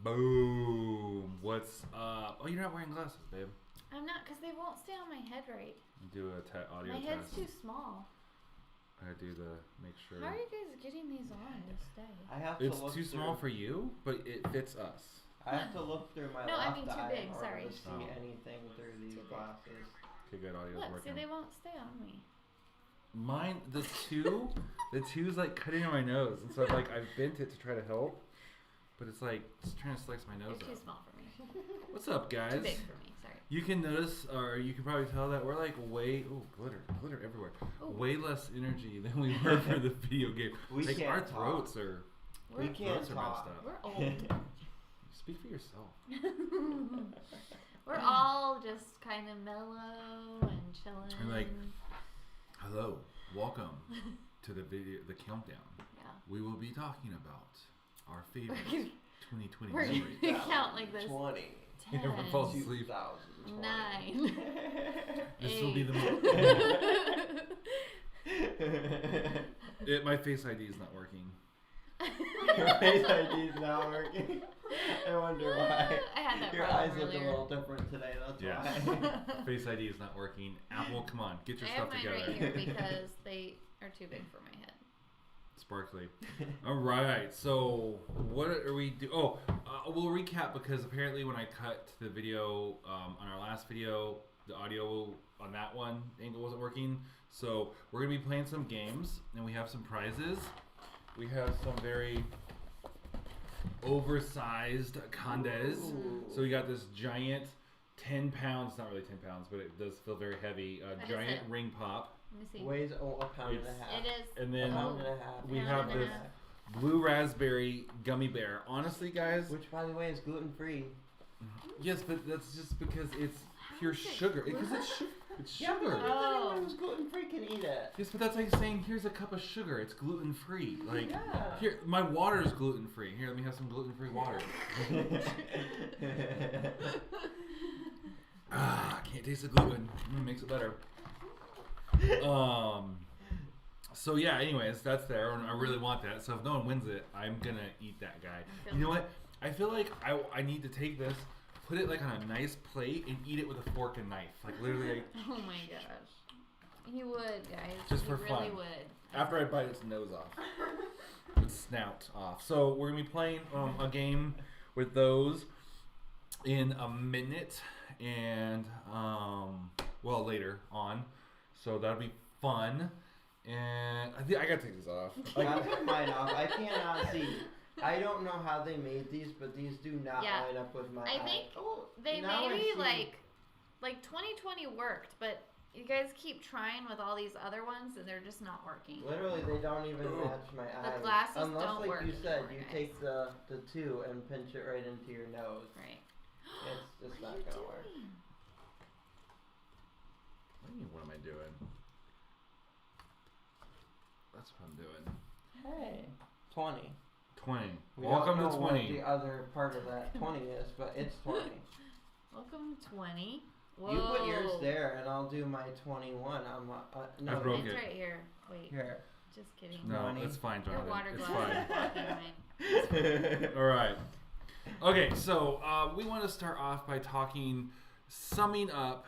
Boom. What's up? Oh, you're not wearing glasses, babe. I'm not, because they won't stay on my head right. Do a audio test. My head's too small. I do the make sure. How are you guys getting these on to stay? I have to It's look too through, small for you, but it fits us. I have to look through my No, I left mean too eye big, in order sorry. to see anything through these Too big. glasses. Okay, good. Audio's Look, working. see, they won't stay on me. Mine, the two's like cutting on my nose, and so I've bent it to try to help, but it's like just trying to slice my nose They're too up. small for me. What's up, guys? Too big for me, sorry. You can notice, or you can probably tell that we're like glitter everywhere. Ooh. Way less energy than we were for the video game. We like can't our talk. throats are. We can't throats are messed talk. up. We're old. Speak for yourself. We're all just kind of mellow and chilling. And like, hello, welcome to the countdown. Yeah. We will be talking about our favorite 2020 We're memories. gonna count like this. 20. 10, Everyone falls asleep. 2020. 9. This will be the my Face ID is not working. Your Face ID is not working. I wonder why. I had that Your problem eyes look a earlier. little different today. That's Yeah. why. Face ID is not working. Apple, come on, get your I stuff have mine together. right here because they are too big for my head. Sparkly. All right. So what are we do? Oh, we'll recap because apparently when I cut the video on our last video, the audio on that one angle wasn't working. So we're gonna be playing some games and we have some prizes. We have some very oversized condes. Ooh. So we got this giant 10 pounds, not really 10 pounds, but it does feel very heavy. What is Giant it? ring pop. Let me see. Weighs a pound and a It's- half. It is. And A then pound and a half. we Pound have and a this half. blue raspberry gummy bear. Honestly, guys, Which, by the way, is gluten free. yes, but that's just because it's pure is it sugar. Because it's it's Yeah, but sugar. anyone who's gluten free can eat it. Yes, but that's like saying here's a cup of sugar. It's gluten free. Like Yeah. here, my water is gluten free. Here, let me have some gluten free water. Can't taste the gluten. Makes it better. So yeah. Anyways, that's there, and I really want that. So if no one wins it, I'm gonna eat that guy. You know what? I feel like I need to take this, put it like on a nice plate, and eat it with a fork and knife. Like literally, Oh my gosh. He would, guys. Just he for really fun. would. after I bite its nose off, its snout off. So we're gonna be playing a game with those in a minute, and well later on. So that'll be fun. And I gotta take this off. I took mine off. I cannot see. I don't know how they made these, but these do not Yeah. line up with my I eye. think Oh, they now I maybe see. like 2020 worked, but you guys keep trying with all these other ones and they're just not working. Literally, they don't even match my eyes. glasses Unless, don't like work you said, anymore, you guys. take the two and pinch it right into your nose. Right. It's just What are not you gonna work. doing? What do you mean, what am I doing? That's what I'm doing. Hey, 20. 20. We Welcome don't to know what 20. the other part of that 20 is, but it's 20. Welcome to 20. Whoa. You put yours there, and I'll do my 21. I'm no. I broke It's it. right here. Wait. Here. Just kidding. No, 20. it's fine, Your Jonathan. water It's glass fine. is blocking mine. All right. Okay, so we want to start off by summing up.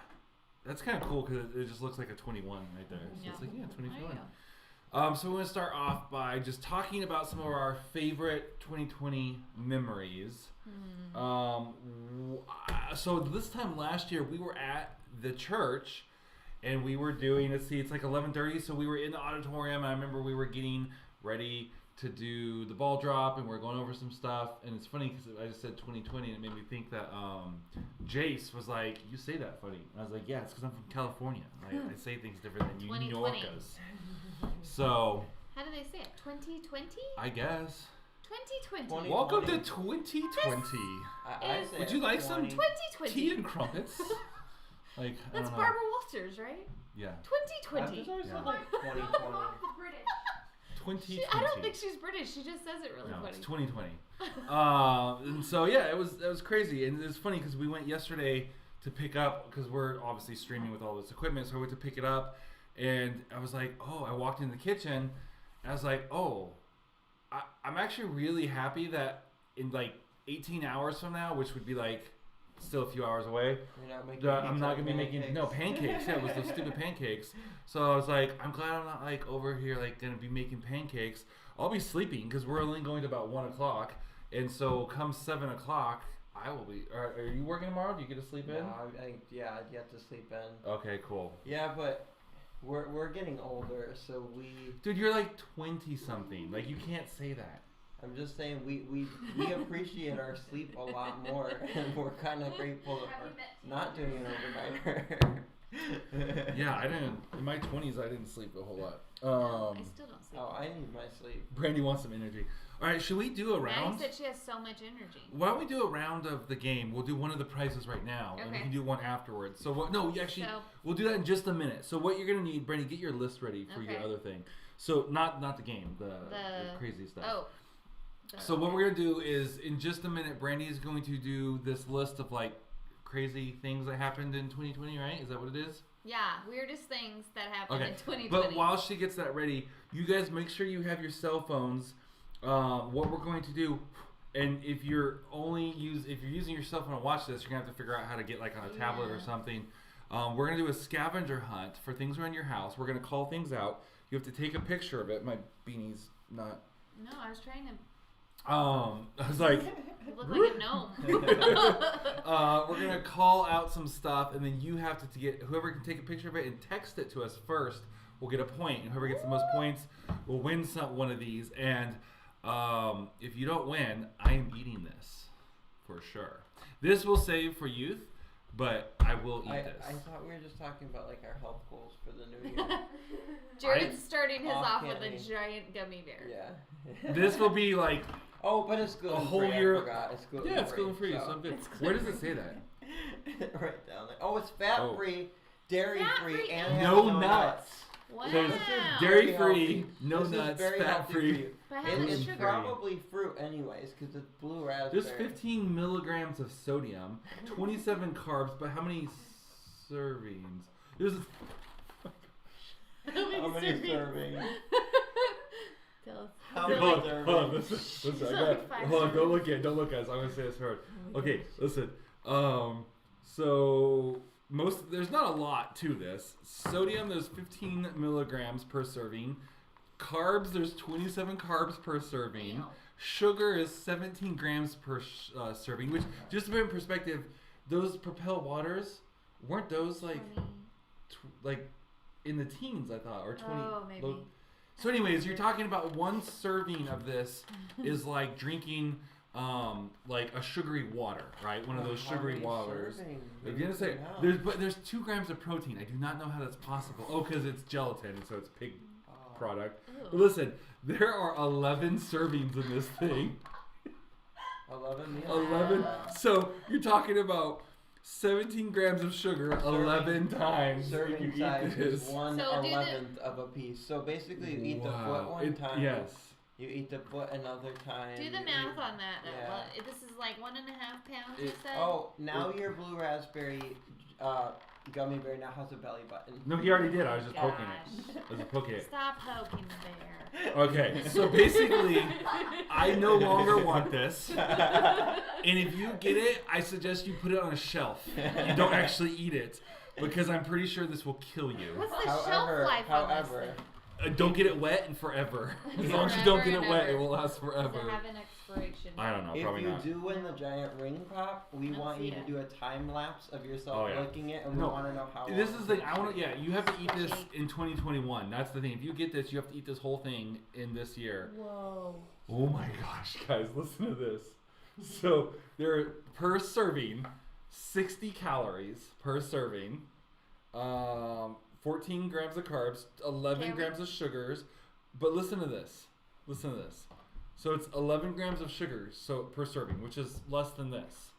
That's kind of cool because it just looks like a 21 right there. So it's like, yeah, There 21. you go. So we want to start off by just talking about some of our favorite 2020 memories. So this time last year, we were at the church, and we were doing. Let's see, it's like 11:30, so we were in the auditorium. And I remember we were getting ready to do the ball drop, and we're going over some stuff. And it's funny because I just said 2020, and it made me think that Jace was like, "You say that funny." And I was like, "Yeah, it's because I'm from California. I say things different than you New 2020. Yorkers." So How do they say it? 2020? I guess. 2020. 20. Welcome to 2020. I say Would you like some 20. 2020. tea and crumpets? Like I That's don't know. Barbara Walters, right? Yeah. I've 2020. just always Yeah. said like 2020. 2020. I don't think she's British. She just says it really No, funny. it's 2020. And so yeah, it was crazy, and it was funny because we went yesterday to pick up because we're obviously streaming with all this equipment. So I went to pick it up, and I was like, oh, I walked in the kitchen, and I was like, oh, I'm actually really happy that in 18 hours from now, which would be like still a few hours away. You're not making I'm not gonna be pancakes. making pancakes. Yeah, it was those stupid pancakes. So I was like, I'm glad I'm not like over here like gonna be making pancakes. I'll be sleeping because we're only going to about 1 o'clock, and so come 7 o'clock, I will be. Are you working tomorrow? Do you get to sleep in? No, I'd get to sleep in. Okay, cool. Yeah, but we're getting older, so we. Dude, you're like 20 something. Like you can't say that. I'm just saying we appreciate our sleep a lot more, and we're kind of grateful for not doing an overnighter. Yeah, I didn't. In my 20s, I didn't sleep a whole lot. I still don't sleep. Oh, I need my sleep. Brandy wants some energy. All right, should we do a round? Maddie said she has so much energy. Why don't we do a round of the game? We'll do one of the prizes right now, and we Okay. can do one afterwards. So what? No, actually, So- we'll do that in just a minute. So what you're gonna need, Brandy, get your list ready for your Okay. other thing. So not the game, the crazy stuff. Oh. So what we're gonna do is in just a minute, Brandy is going to do this list of like crazy things that happened in 2020. Right? Is that what it is? Yeah, weirdest things that happened Okay. in 2020. But while she gets that ready, you guys make sure you have your cell phones. What we're going to do, and if you're using your cell phone to watch this, you're gonna have to figure out how to get like on a tablet or something. We're gonna do a scavenger hunt for things around your house. We're gonna call things out. You have to take a picture of it. My beanie's not. No, I was trying to. I was like, You look like a gnome. we're gonna call out some stuff, and then you have to get whoever can take a picture of it and text it to us first. We'll get a point, and whoever gets the most points will win one of these. And if you don't win, I am eating this for sure. This will save for youth, but I will eat this. I thought we were just talking about like our health goals for the new year. Jared's starting his off with a candy. giant gummy bear. Yeah. This will be like Oh, but it's gluten whole free. year- I forgot. It's gluten yeah, it's gluten free. So I'm good. Where does it say that? Right down there. Oh, it's fat free, dairy free, Fat-free. and has No nuts. Wow. So This is dairy very free, healthy. no This is nuts, very fat healthy for free. you. But how much It's sugar? probably fruit anyways, because it's blue raspberry. There's 15 milligrams of sodium, 27 carbs, but how many servings? There's How many servings? Tell us. How Is it many like- servings? hold on, listen, It's I like got, 5 hold on, don't servings. look at, don't look guys, I'm gonna say this hard. Okay, listen, so there's not a lot to this. Sodium, there's 15 milligrams per serving. Carbs, there's 27 carbs per serving. Damn. Sugar is 17 grams per serving, which, just to put in perspective, those Propel waters, weren't those like, 20. like in the teens, I thought, or 20. Oh, maybe. So anyways, you're talking about one serving of this is like drinking like a sugary water, right? One of those How sugary many waters. servings? I'm gonna say Yeah. there's 2 grams of protein. I do not know how that's possible. Oh, because it's gelatin, and so it's pig Oh. product. Ew. But listen, there are 11 servings in this thing. 11 meals. 11. So you're talking about 17 grams of sugar 11 times. if Serving you size eat is this. 1/11th of a piece. So basically, you eat the foot one time. Yes. You eat the foot another time. Do the you math eat- on that. Yeah. Well, this is like 1.5 pounds, you It- said? Oh, now your blue raspberry gummy bear now has a belly button. No, he already did. I was just poking Gosh. it. I was just poking it. Stop poking the bear. Okay, so basically, I no longer want this. And if you get it, I suggest you put it on a shelf. You don't actually eat it, because I'm pretty sure this will kill you. What's the However, shelf life on this however, thing? Don't get it wet and forever. As long as you don't get Forever it and wet, ever. it will last Does forever. it have an expiration I don't know, if probably you not. do win the giant ring pop, we Let's want see you to it. do a time lapse of yourself Oh, yeah. licking it, and No, we want to know how. This long is it the I want takes to. Yeah, you have to eat this in 2021. That's the thing. If you get this, you have to eat this whole thing in this year. Whoa. Oh my gosh, guys, listen to this. So there are, per serving, 60 calories per serving, 14 grams of carbs, 11 Can we- grams of sugars. But listen to this. Listen to this. So it's 11 grams of sugars per serving, which is less than this.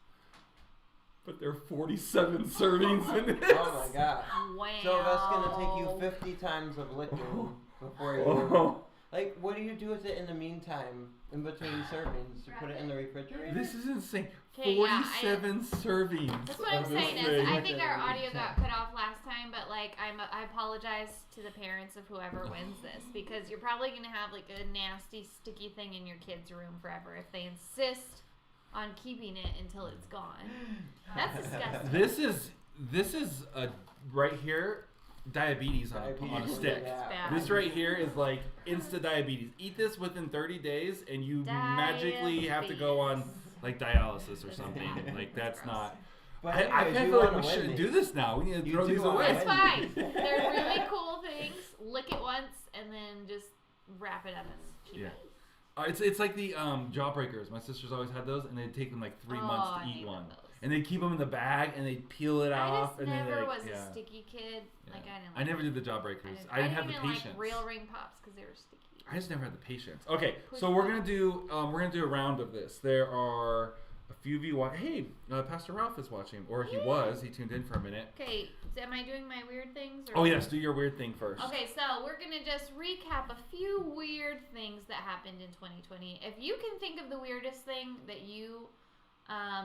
But there are 47 servings in this. Oh my god. Wow. So that's gonna take you 50 times of licking before you. Oh. Like, what do you do with it in the meantime, in between servings? You put it in the refrigerator? This is insane. 'Kay, yeah, 47 servings. That's what I'm of this saying is, thing. I think our audio got cut off last time, but like I apologize to the parents of whoever wins this, because you're probably gonna have like a nasty sticky thing in your kid's room forever if they insist on keeping it until it's gone. That's disgusting. This is a right here. Diabetes on a stick. Yeah. This right here is like instant diabetes. Eat this within 30 days and you magically have to go on like dialysis or something. Like that's not. But I anyways, kind of you feel like wanna we win shouldn't these. do this now. We need to You throw do these wanna away. It's fine. They're really cool things. Lick it once and then just wrap it up and keep it. It's like the jawbreakers. My sisters always had those, and they'd take them like 3 months to eat one. And they'd keep them in the bag, and they'd peel it off. I just and never then was a sticky kid. Like I never did the jawbreakers. I didn't have the patience. Like real ring pops because they were sticky. I just never had the patience. Okay, so we're gonna do a round of this. There are a few of you. Hey, Pastor Ralph is watching, or he was. He tuned in for a minute. Okay, am I doing my weird things? Or Oh yes, do your weird thing first. Okay, so we're gonna just recap a few weird things that happened in 2020. If you can think of the weirdest thing that you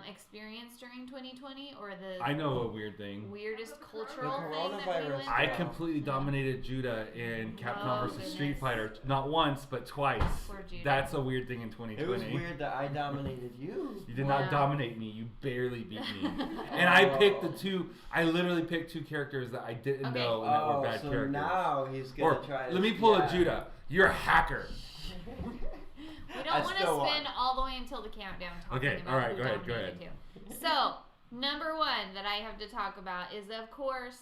experienced during 2020, or the I know a weird thing. weirdest The cultural thing that we coronavirus. went through. I completely dominated Judah in Capcom versus goodness. Street Fighter, not once but twice. Poor Judah. That's a weird thing in 2020. It was weird that I dominated you. You did Wow. not dominate me. You barely beat me. And I picked I literally picked two characters that I didn't know and that were bad so characters. now he's gonna Or try to. let me pull a Judah. You're a hacker. We don't want to spin all the way until the countdown talking Okay, about all right, who go ahead, dominated who. So, number one that I have to talk about is, of course,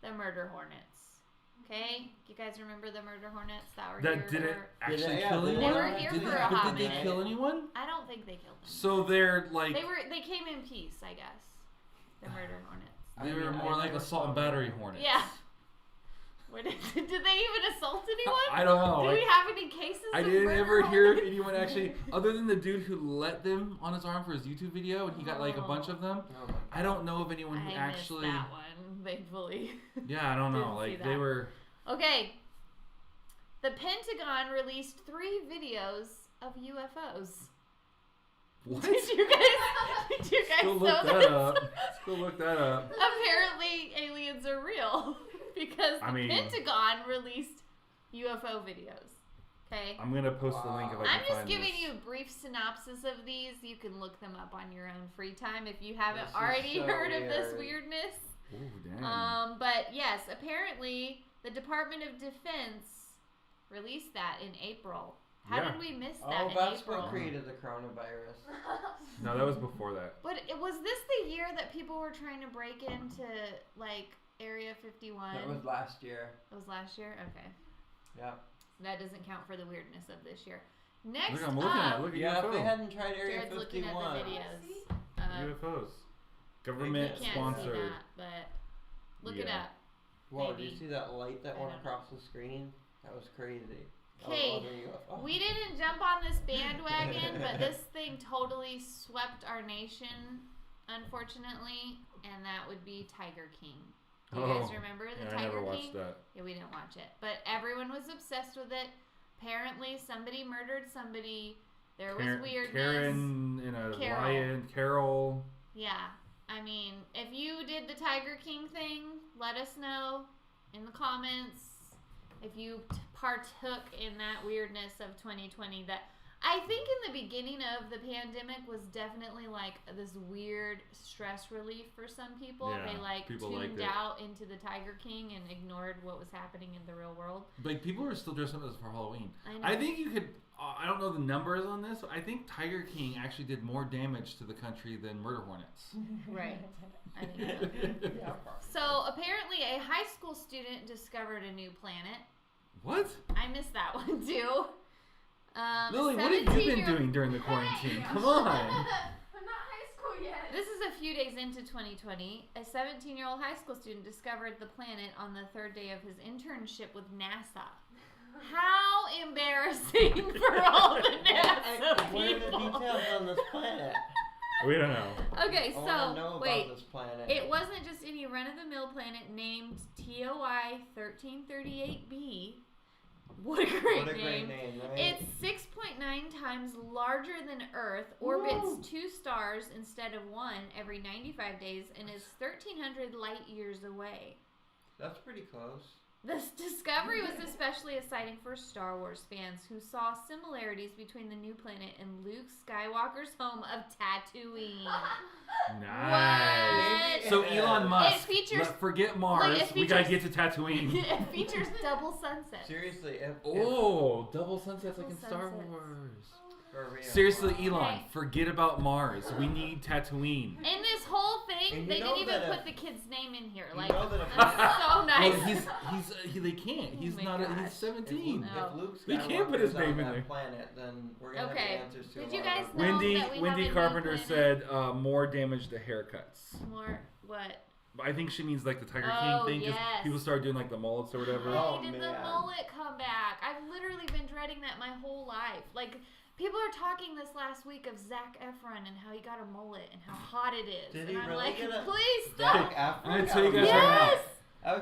the murder hornets. Okay? You guys remember the murder hornets that were here? That didn't for... actually Yeah, kill they anyone? were here Did for they- a But hot did they minute. kill anyone? I don't think they killed them. So they're like... They came in peace, I guess. The murder hornets. They were more like assault and battery hornets. Yeah. Did they even assault anyone? I don't know. Do we have any cases I of didn't murder ever hear hornets? anyone actually, other than the dude who let them on his arm for his YouTube video, and he got like a bunch of them. Oh my God. I don't know of anyone who I actually. missed that one, thankfully. Yeah, I don't know. Didn't see Like they that. were. Okay. The Pentagon released 3 videos of UFOs. What? Did you guys Go know look this? that up. Let's go look that up. Apparently aliens are real because I the mean- Pentagon released UFO videos. Okay? I'm gonna post the link if I can I'm just find giving this. you a brief synopsis of these. You can look them up on your own free time if you haven't This is already so heard of this weird. weirdness. Ooh, damn. But yes, apparently the Department of Defense released that in April. How Yeah. did we miss that Oh, in that's April? what created the coronavirus. No, that was before that. But was this the year that people were trying to break into like Area 51? That was last year. It was last year? Okay. Yeah. That doesn't count for the weirdness of this year. Next Look, I'm looking at it. up, Look at Yeah, if they UFO. hadn't tried Area Jared's looking 51. at the videos. UFOs. You Government can't see sponsored. that, but look it Yeah. up. Whoa, did Maybe. you see that light that I went don't across the screen? That was crazy. Okay, Oh, we didn't jump on this bandwagon, but this thing totally swept our nation, unfortunately, and that would be Tiger King. Do you guys remember the Yeah, Tiger I never King? watched that. Yeah, we didn't watch it, but everyone was obsessed with it. Apparently, somebody murdered somebody. There was weirdness. Karen and a Carol. lion. Carol. Yeah, I mean, if you did the Tiger King thing, let us know in the comments if you partook in that weirdness of 2020. That I think in the beginning of the pandemic was definitely like this weird stress relief for some people. Yeah, They like people liked tuned it. out into the Tiger King and ignored what was happening in the real world. Like people are still dressing up as for Halloween. I know. I think you could. I don't know the numbers on this. But I think Tiger King actually did more damage to the country than murder hornets. Right. I think so. Yeah. So apparently, a high school student discovered a new planet. What? I missed that one too. Lily, what have you been 17-year-old doing during the quarantine? Come on. I'm not high school yet. This is a few days into 2020. A 17-year-old high school student discovered the planet on the 3rd day of his internship with NASA. How embarrassing for all the NASA What are the people. details on this planet? We don't know. Okay, I want to know so about wait. this planet. It wasn't just any run-of-the-mill planet named TOI 1338b. What a great What a name. great name, right? It's 6.9 times larger than Earth, orbits 2 stars instead of 1 every 95 days, and is 1,300 light years away. That's pretty close. This discovery was especially exciting for Star Wars fans who saw similarities between the new planet and Luke Skywalker's home of Tatooine. Nice. What? So Elon Musk, It features- forget Mars. it We gotta get features- to Tatooine. It features double sunsets. Seriously, if Double sunsets like in Double Star sunsets. Wars. for real. Seriously, Wow. Elon, Okay. forget about Mars. We need Tatooine. In this whole thing, And you they know didn't even that put the kid's name in here. you Like, know that if- that's so nice. Well, they can't. He's my not. He's gosh. If 17. No. Luke They can't put his Skywalker's name on in that there. planet, then we're gonna Okay. have the answers to Did a you lot guys of know Wendy that we have a Wendy new Carpenter planet? said more damage to haircuts. More what? I think she means like the Tiger Oh, King thing because yes. people started doing like the mullets or whatever. Oh, Why did the man. mullet come back? I've literally been dreading that my whole life. Like, people are talking this last week of Zac Efron and how he got a mullet and how hot it is. Did and he I'm really like, get a- please Zac stop. Efron I'm gonna got tell you a guys mullet? right now. Yes.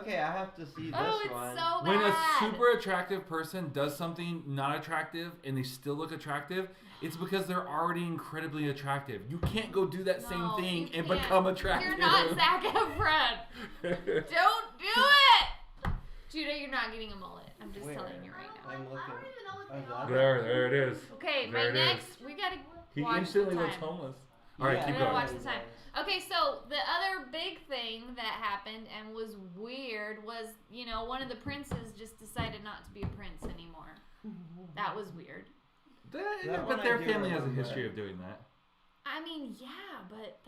Okay, I have to see this Oh, it's one. so bad. When a super attractive person does something not attractive and they still look attractive, it's because they're already incredibly attractive. You can't go do that same No, thing you and can't. become attractive. You're not Zac Efron. Don't do it. Judah, you're not getting a mullet. I'm just Where? telling you right now. I'm looking. I don't even know what Oh, they that- are. there it is. Okay, There my it next, we gotta He watch instantly the looks time. homeless. All right, Yeah, keep I gotta going. watch the time. Okay, so the other big thing that happened and was weird was, one of the princes just decided not to be a prince anymore. That was weird. That one But I their do family has a remember. history of doing that. I mean, yeah, but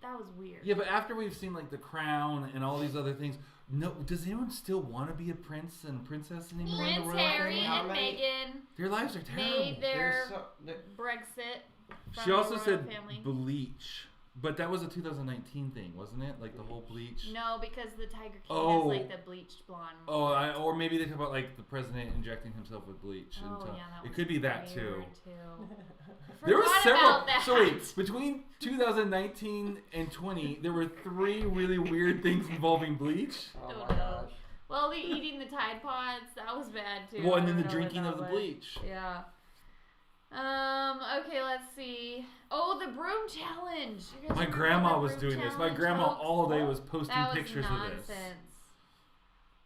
that was weird. Yeah, but after we've seen like The Crown and all these other things, no, does anyone still want to be a prince and princess anymore? in the Prince royal Harry family? How and many- Meghan Their lives are terrible. made their There's Brexit. From She also the royal said family. bleach, but that was a 2019 thing, wasn't it? Like the whole bleach. No, because the Tiger King Oh. has like the bleached blonde. Oh, or maybe they talk about like the president injecting himself with bleach. Oh, until, yeah, that it was could be that too. weird, too. There were Forgot several. about that. So wait, between 2019 and 20, there were 3 really weird things involving bleach. oh Don't my know. gosh. Well, the eating the Tide Pods, that was bad too. Well, and I then the don't know what drinking that of the was. bleach. Yeah. Okay, let's see. Oh, the broom challenge. You guys My remember grandma the was broom doing this. My challenge, grandma folks? all day was posting That was pictures nonsense. of this.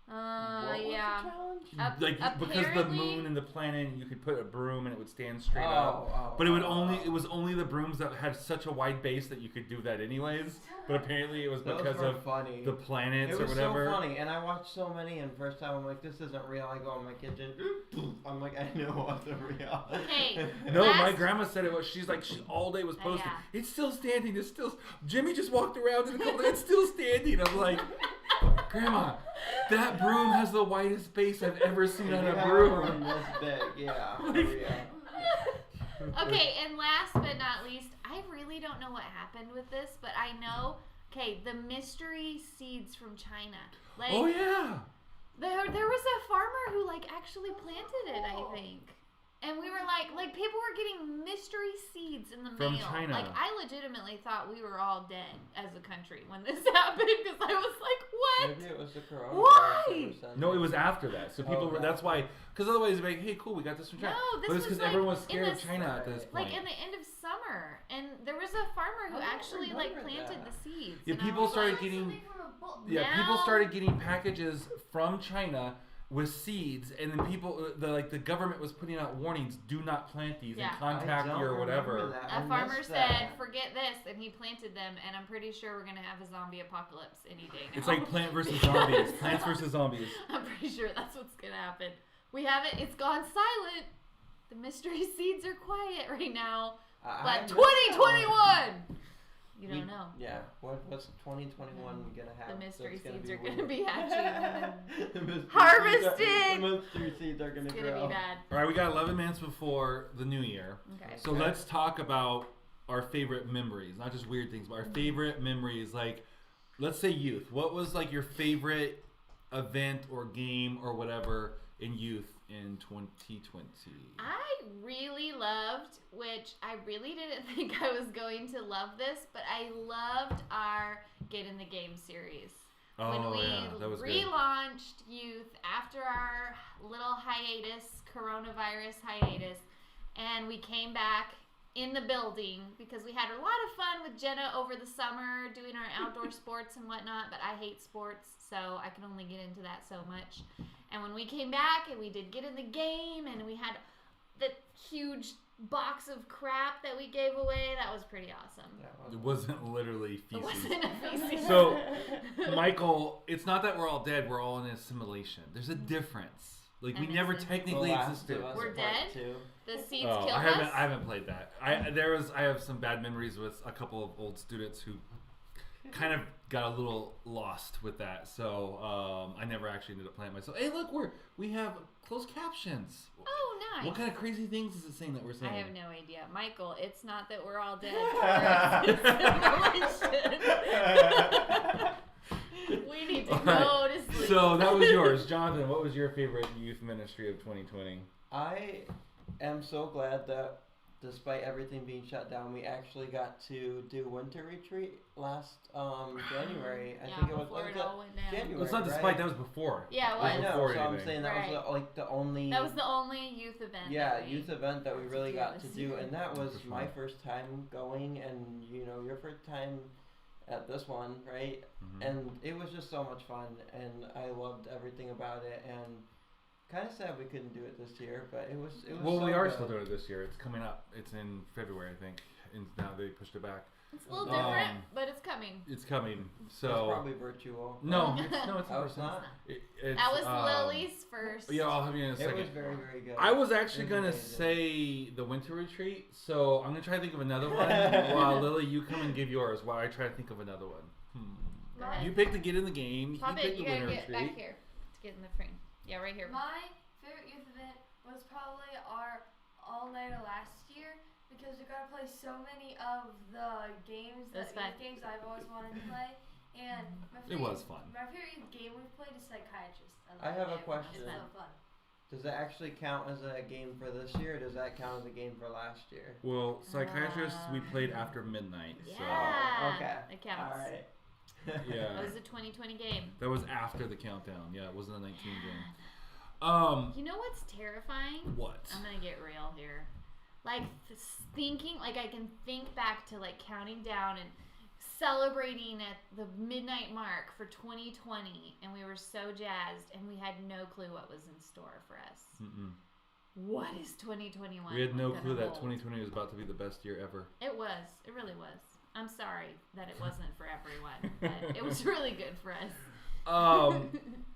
What was the Yeah. challenge? Like because the apparently- moon and the planet, you could put a broom and it would stand straight Oh, up. oh, But it would oh, only oh. it was only the brooms that had such a wide base that you could do that anyways. But apparently it was Those because were of funny. the planets It was or whatever. so funny, and I watched so many, and first time I'm like, this isn't real. I go in my kitchen, I'm like, I know it wasn't real. Hey, No, my Last- grandma said it was. She's like, she all day was posting. yeah. It's still standing. It's still. Jimmy just walked around in a couple. It's still standing. I'm like, Grandma, that broom has the widest base I've ever seen on You a have broom. this big, yeah. for Like- real. Okay, and last but not least, I really don't know what happened with this, but I know. Okay, the mystery seeds from China. Like, Oh yeah. there was a farmer who like actually planted it, I think. And we were like people were getting mystery seeds in the From mail. China. Like I legitimately thought we were all dead as a country when this happened because I was like, what? Maybe it was the coronavirus. Why? that was sent No, it in. was after that. So people were. Okay. That's why. Because otherwise, it'd be like, hey, cool, we got this from China. No, this but it's was because like everyone was in scared of the China at this point. Like in the end of summer, and there was a farmer who I don't actually like remember planted that. the seeds. Yeah, and I people was started like, getting. Something from a book. Yeah, people Now- started getting packages from China with seeds, and then the government was putting out warnings: do not plant these Yeah. and contact I you don't or whatever. remember that. I A farmer missed said, that. "Forget this," and he planted them. And I'm pretty sure we're gonna have a zombie apocalypse any day now. It's like Plant versus Zombies. Plants versus Zombies. I'm pretty sure that's what's gonna happen. We haven't. It's gone silent. The mystery seeds are quiet right now. I But missed 2021, you don't know. Yeah, what's 2021 gonna have? The mystery that's seeds are weird? gonna be hatching. The mystery seeds Harvesting! The mystery seeds are gonna It's grow. gonna be bad. All right, we got 11 minutes before the new year. Okay. So Okay. let's talk about our favorite memories, not just weird things, but our favorite memories. Like, let's say youth. What was like your favorite event or game or whatever in youth in 2020? I really loved, which I really didn't think I was going to love this, but I loved our Get in the Game series. When Oh we yeah, that was good. relaunched youth after our little hiatus, coronavirus hiatus, and we came back in the building because we had a lot of fun with Jenna over the summer doing our outdoor sports and whatnot, but I hate sports, so I can only get into that so much. And when we came back and we did get in the game and we had the huge box of crap that we gave away, that was pretty awesome. It wasn't literally feces. It wasn't a feces. So, Michael, it's not that we're all dead, we're all in assimilation. There's a difference. Like, we never technically existed. We're dead? The seeds killed I us? haven't played that. I have some bad memories with a couple of old students who kind of got a little lost with that. So I never actually ended up playing myself. Hey, look, we have closed captions. Oh, nice. What kind of crazy things is it saying that we're saying? I have no idea. Michael, it's not that we're all dead. It's assimilation. We need to go to sleep. So that was yours. Jonathan, what was your favorite youth ministry of 2020? I am so glad that despite everything being shut down, we actually got to do winter retreat last January. I think it was before it all went down. January. Well, it's not despite, right? that was before. Yeah, it I was. know, Before so I'm anything. saying that was like the only. That was the only youth event. Yeah, youth event that we really got to this do, year. and that was For my fun. first time going, and your first time at this one, right? Mhm. And it was just so much fun, and I loved everything about it, and kind of sad we couldn't do it this year, but it was. Well, so we are good. still doing it this year. It's coming up. It's in February, I think. And now they pushed it back. It's a little different, but it's coming. It's coming. It's So probably virtual. no, it's in Oh, it's person. not? It's, That was Lily's first. Yeah, I'll have you in a It second. was very, very good. I was actually It was gonna amazing. say the winter retreat, so I'm gonna try to think of another one. While Lily, you come and give yours, while I try to think of another one. Go ahead. You picked to get in the game. Pop you it. picked You the gotta winter get retreat. back here to get in the frame. Yeah, right here. My favorite youth event was probably our all-nighter last year because we got to play so many of the games, That's youth fun. games I've always wanted to play. And my It favorite, was fun. My favorite youth game we've played is Psychiatrist. I have a love it. question. It's so fun. Does that actually count as a game for this year, or does that count as a game for last year? Well, psychiatrists we played after midnight. Yeah. Oh, okay. It counts. All right. So yeah, That was a 2020 game. that was after the countdown. Yeah, it wasn't a 19 game. You know what's terrifying? What? I'm gonna get real here. Like thinking, like I can think back to like counting down and celebrating at the midnight mark for 2020, and we were so jazzed, and we had no clue what was in store for us. Mm-mm. What is 2021? We had no gonna clue that hold? 2020 was about to be the best year ever. It was. It really was. I'm sorry that it wasn't for everyone, but it was really good for us.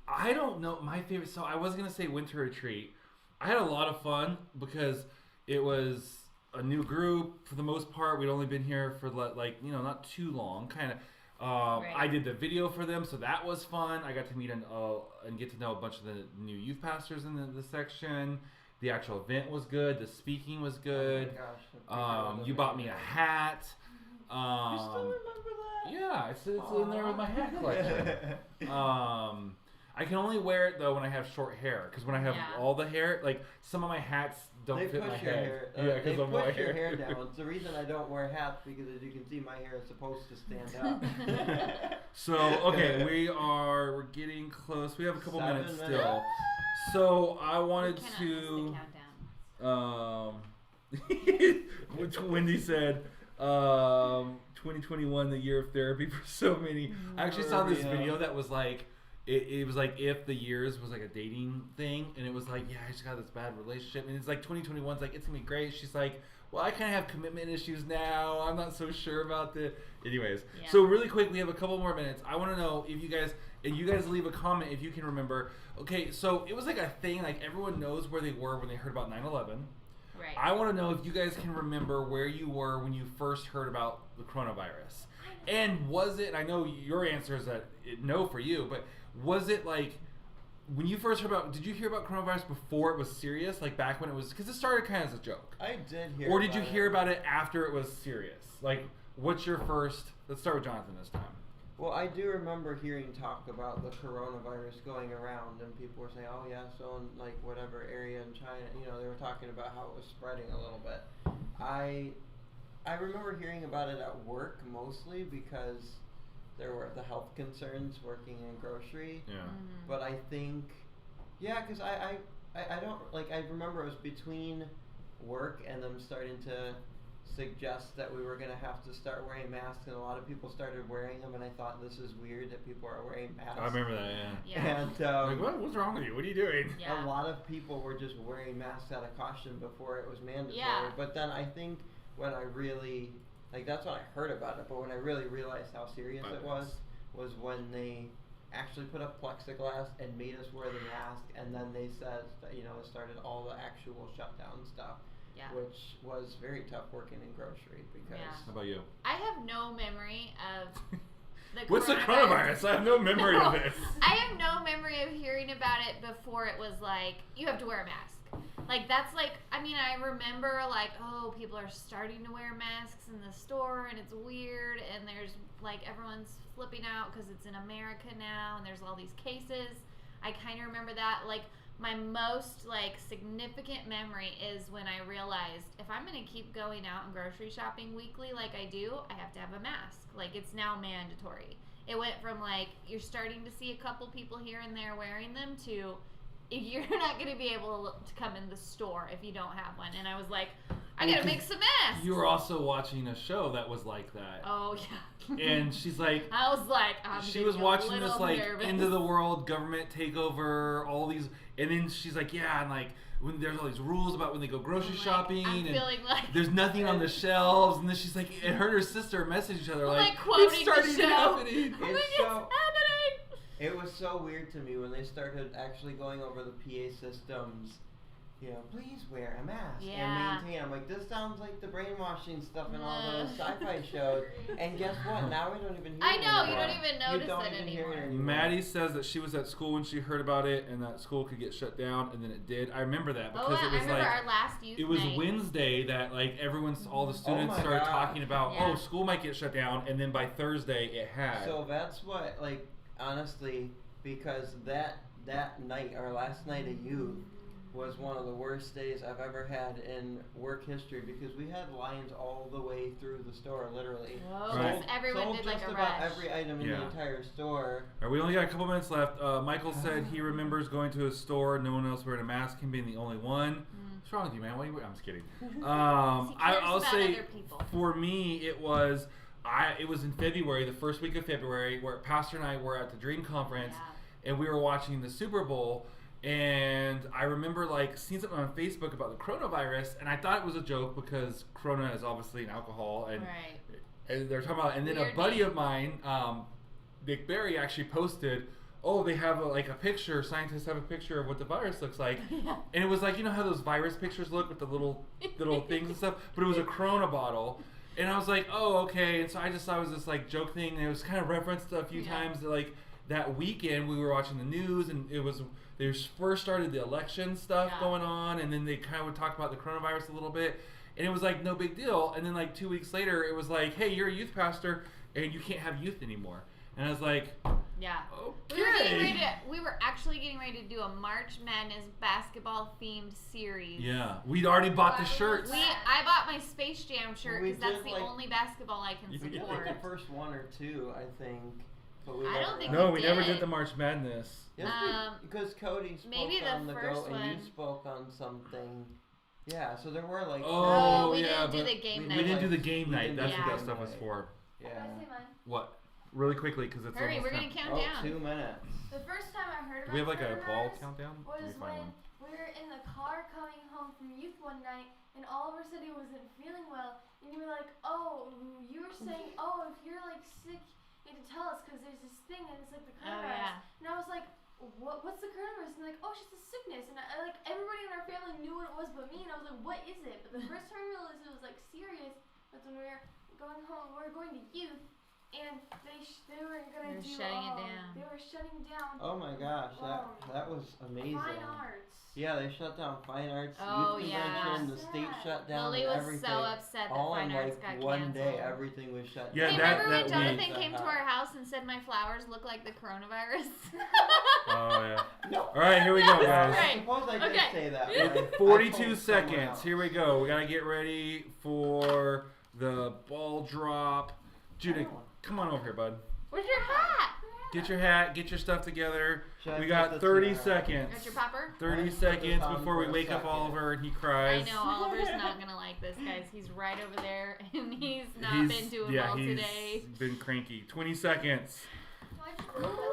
I don't know my favorite. So I was gonna say winter retreat. I had a lot of fun because it was a new group for the most part. We'd only been here for not too long. Kind of. Right. I did the video for them, so that was fun. I got to meet and get to know a bunch of the new youth pastors in the section. The actual event was good. The speaking was good. Oh my gosh. You bought me a hat. You still remember that? Yeah, it's in there with my hat collection. I can only wear it though when I have short hair, because when I have Yeah. all the hair, like some of my hats don't They fit push my your head. hair. Yeah, They because of my push your hair. hair down. It's the reason I don't wear hats, because as you can see, my hair is supposed to stand up. So okay, we're getting close. We have a couple 7 minutes minutes. still. So I We wanted cannot miss to. the countdown. Which Wendy said, 2021, the year of therapy for so many. I actually saw this Yeah. video that was like, it was like if the years was like a dating thing, and it was like, yeah, I just got this bad relationship, and it's like 2021's like, it's gonna be great. She's like, well, I kind of have commitment issues now. I'm not so sure about the. Anyways, Yeah. so really quick, we have a couple more minutes. I want to know if you guys, and you guys leave a comment if you can remember. Okay, so it was like a thing, like everyone knows where they were when they heard about 9/11. Right. I want to know if you guys can remember where you were when you first heard about the coronavirus. And was it, I know your answer is that no for you, but was it like, when you first heard about, did you hear about coronavirus before it was serious? Like back when it was, because it started kind of as a joke. I did hear. Or did you about hear it. about it after it was serious? Like, what's your first, let's start with Jonathan this time. Well, I do remember hearing talk about the coronavirus going around, and people were saying, "Oh yeah, so in like whatever area in China, they were talking about how it was spreading a little bit." I remember hearing about it at work mostly because there were the health concerns working in grocery. Yeah. Mhm. But I think, yeah, because I don't like, I remember it was between work and them starting to suggest that we were going to have to start wearing masks, and a lot of people started wearing them, and I thought, this is weird that people are wearing masks. I remember that, yeah. And what's wrong with you? What are you doing? Yeah. a lot of people were just wearing masks out of caution before it was mandatory. Yeah. But then I think when I really, that's when I heard about it, but when I really realized how serious it was when they actually put up plexiglass and made us wear the mask, and then they said that, it started all the actual shutdown stuff. Yeah. Which was very tough working in grocery because. Yeah. How about you? I have no memory of the What's the coronavirus? I have no memory of this. I have no memory of hearing about it before it was like, you have to wear a mask. That's I remember people are starting to wear masks in the store and it's weird and there's everyone's flipping out because it's in America now and there's all these cases. I kind of remember that. My most significant memory is when I realized if I'm going to keep going out and grocery shopping weekly like I do, I have to have a mask. It's now mandatory. It went from you're starting to see a couple people here and there wearing them to you're not going to be able to come in the store if you don't have one. And I was like, I got to make some masks. You were also watching a show that was like that. Oh, yeah. And she's like, I was like, she was watching this nervous. end of the world government takeover, all these, and then she's like, yeah, and when there's all these rules about when they go grocery shopping, I'm and feeling there's nothing on the shelves, and then she's like, and her and her sister message each other quoting it's starting the to show. happening. It's happening. It was so weird to me when they started actually going over the PA systems. Please wear a mask and maintain. I'm like, this sounds like the brainwashing stuff in all those sci-fi shows. And guess what? Now we don't even hear it anymore. You don't even notice it anymore. Maddie says that she was at school when she heard about it, and that school could get shut down, and then it did. I remember that because it was I remember our last youth it was night. Wednesday that all the students started talking about, school might get shut down, and then by Thursday it had. So that's what, honestly, because that night, our last night of youth, was one of the worst days I've ever had in work history because we had lines all the way through the store, literally. Whoa, because everyone did just a about rush. every item in the entire store. All right, we only got a couple minutes left. Michael said he remembers going to a store, no one else wearing a mask, him being the only one. What's wrong with you, man? Why are you? I'm just kidding. I'll say for me it was in February, the first week of February, where Pastor and I were at the Dream Conference, and we were watching the Super Bowl. And I remember seeing something on Facebook about the coronavirus, and I thought it was a joke because Corona is obviously an alcohol, and they're talking about. And then a buddy of mine, Nick Berry, actually posted, they have a picture. Scientists have a picture of what the virus looks like, and it was how those virus pictures look with the little things and stuff. But it was a Corona bottle, and I was like, oh, okay. And so I just thought it was this joke thing, and it was kind of referenced a few times that weekend we were watching the news, and they first started the election stuff going on, and then they kind of would talk about the coronavirus a little bit, and it was no big deal. And then 2 weeks later, it was hey, you're a youth pastor, and you can't have youth anymore. And I was like, okay. We were actually getting ready to do a March Madness basketball themed series. Yeah, we'd already bought the shirts. I bought my Space Jam shirt because that's the only basketball I can support. The first one or two, I think. But I don't think we never did the March Madness. Yes, because Cody spoke on the first GOAT and you spoke on something. Yeah, so there were we didn't do the game night. We didn't do the game night. That's what that stuff was for. Yeah. Can I say mine? What? Really quickly, because it's Hurry, almost we're gonna count down. 2 minutes. The first time I heard about Do we have a ball coronavirus countdown? was when we were in the car coming home from youth one night, and Oliver said he wasn't feeling well, and you were like, you were saying, if you're sick, you need to tell us because there's this thing and it's the coronavirus. And I was like, what's the coronavirus? And it's just a sickness. And I everybody in our family knew what it was but me, and I was like, what is it? But the first time I realized it was serious was when we were going home. We were going to youth, and they were gonna shutting it down. They were shutting down. Oh my gosh, that was amazing. Fine arts. Yeah, they shut down fine arts, youth convention, the state shut down, Lily and was everything. so upset that all fine in arts got one canceled. day, everything was shut Yeah, down. Remember when that Jonathan came to our house and said my flowers look like the coronavirus? Oh yeah. No. All right, here we go, guys. I suppose I did say that. But I 42 told seconds. someone else. Here we go. We gotta get ready for the ball drop. Judah, come on over here, bud. Where's your hat? Get your hat. Get your stuff together. Should I We put got the 30 tiara on? seconds. Got your popper? 30 Let's put seconds this on before we for a wake up second. Oliver and he I cries. know Oliver's not gonna like this, guys. He's right over there, and he's not been doing well he's today. been cranky. 20 seconds. Do I just put them in the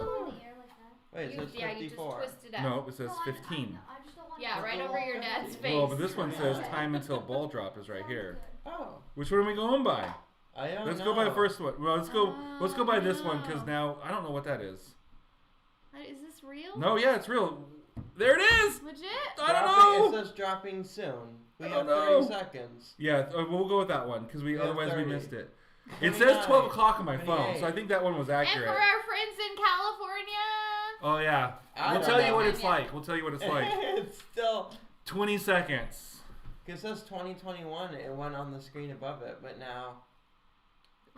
air like that? Wait, it says You just 54. twist it up. No, it says No, 15. I just don't want Yeah, to right the over whole your thing. dad's face. Well, but this one says time until ball drop is right here. Oh, Which one are we going by? I don't Let's know. go by the first one. Well, let's go by this one no. because now I don't know what that is. Is this real? No, yeah, it's real. There it is. Legit? I don't It know. says dropping soon. We I have don't 30 know. seconds. Yeah, we'll go with that one because We have otherwise we 30. missed it. It 29, says 12 o'clock on my phone, 28. so I think that one was And accurate. for our friends in California. Oh yeah, I we'll don't tell you know. what it's like. We'll tell you what it's like. It's still. 20 seconds. It says 2021. It went on the screen above it, but now.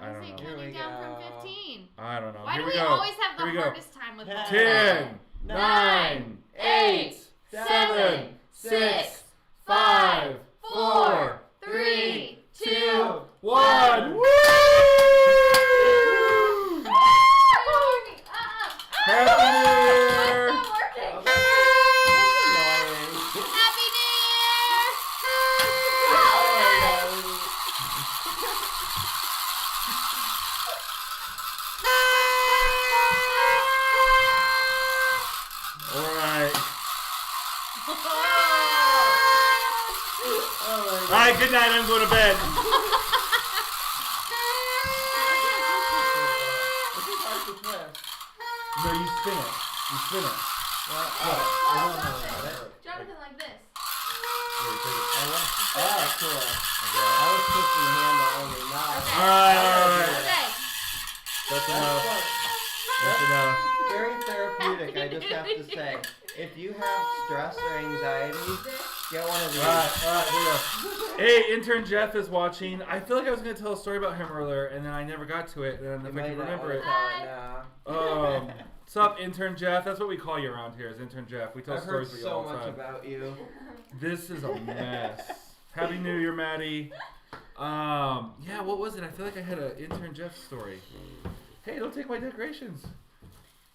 I Why don't is it know. Here counting we down go. from 15? I don't know. Why Here do we we go. always have the Here we go. hardest time with that? 10, 9, 8, 7, 6, 5, 4, 3, 2, 1. Woo! Happy New Year! It's not working. Annoying. Happy All right. Oh All right. Good night. I'm going to bed. No, you spin it. You spin it. Jonathan, like this. Oh, cool. I was pushing the handle only. Now. Okay. All right. Okay. That's That's enough. fun. That's enough. Very therapeutic, I just have to say. If you have stress or anxiety, get one of these. All right, here we go. Hey, intern Jeff is watching. I feel like I was going to tell a story about him earlier, and then I never got to it, and You if I might can not remember wanna it. tell it now. What's up, intern Jeff? That's what we call you around here, is intern Jeff. We tell I've heard stories about you so all the much time. about you. This is a mess. Happy New Year, Maddie. Yeah, what was it? I feel like I had an intern Jeff story. Hey, don't take my decorations.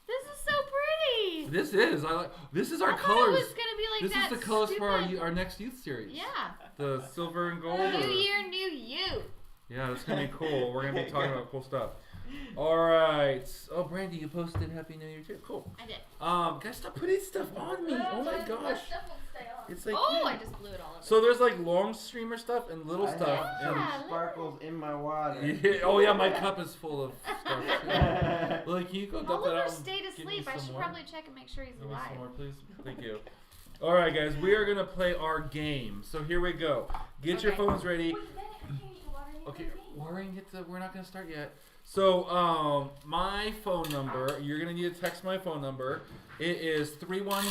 This is so pretty. This is. This is our I thought colors. it was gonna be like This that. is the colors for stupid- our next youth series. Yeah. The silver and gold. New or- year, new you. Yeah, that's gonna be cool. We're gonna be talking about cool stuff. All right. Oh, Brandy, you posted Happy New Year too. Cool. I did. Guys, stop putting stuff on me. Oh my gosh. It's like. Oh, I just blew it all over. So there's like long streamer stuff and little I stuff. have some Yeah, sparkles in my water. Yeah, oh yeah, my cup is full of stuff too. Lily, can you go dump that Oliver out? and stayed give me asleep. I some should more? probably check and make sure he's Give me alive. some more, please. Thank you. All right, guys, we are gonna play our game. So here we go. Get your Okay. phones ready. Okay, we're not gonna start yet. So, my phone number. You're gonna need to text my phone number. It is 31.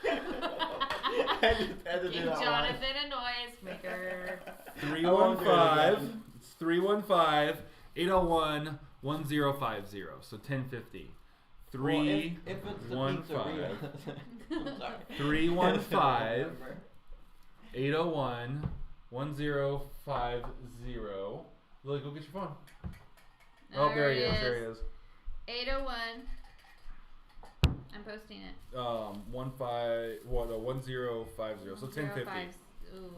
I just had to do Give that Jonathan a noise maker. 315. It's 315 801 1050. So 1050. Well, if it's the 315 pizzeria. 315 801 1050. Lily, go get your phone. Oh, there he is. There he is. 801. I'm posting it. 1050. So 1050. Ooh.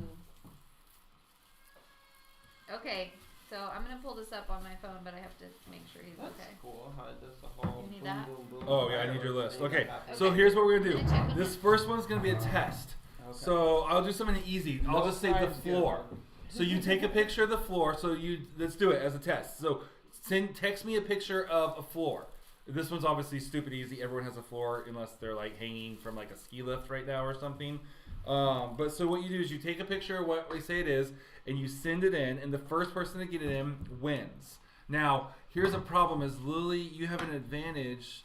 Okay, so I'm gonna pull this up on my phone, but I have to make sure he's That's okay. cool how it does the whole You need boom, that? boom, boom. Oh yeah, I need your list. Okay, so Okay. here's what we're gonna do. Can I check with This him? first one's gonna be a test. Okay. So I'll do something easy. I'll No just say the prize given. floor. So you take a picture of the floor. So let's do it as a test. So text me a picture of a floor. This one's obviously stupid easy. Everyone has a floor unless they're like hanging from like a ski lift right now or something. But so what you do is you take a picture of what we say it is and you send it in, and the first person to get it in wins. Now here's a problem: is Lily, you have an advantage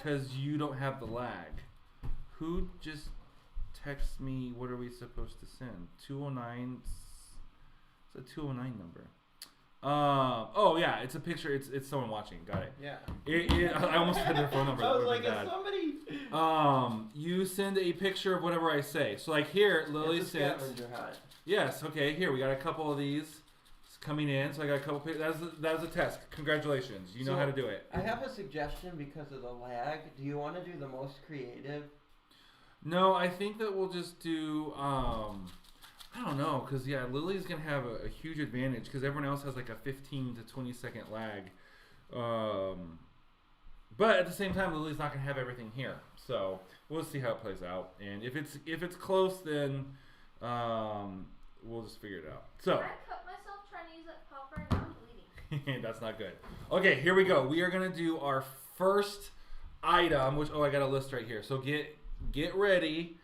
because you don't have the lag. Who just texts me? What are we supposed to send? 209. It's a 209 number. Oh yeah, it's a picture. It's someone watching. Got it. Yeah. I almost had their phone number. I That was would've like, been is bad. somebody. You send a picture of whatever I say. So like here, Lily It's a sent. scavenger hunt. Yes. Okay. Here we got a couple of these. coming in. So I got a couple pictures. That was a test. Congratulations. You know how to do it. I have a suggestion because of the lag. Do you want to do the most creative? No, I think that we'll just do. I don't know, because Lily's gonna have a huge advantage because everyone else has like a 15 to 20 second lag. But at the same time, Lily's not gonna have everything here, so we'll see how it plays out. And if it's close, then we'll just figure it out. So I cut myself trying to use that popper and now I'm bleeding. that's not good. Okay, here we go. We are gonna do our first item, which I got a list right here. So get ready.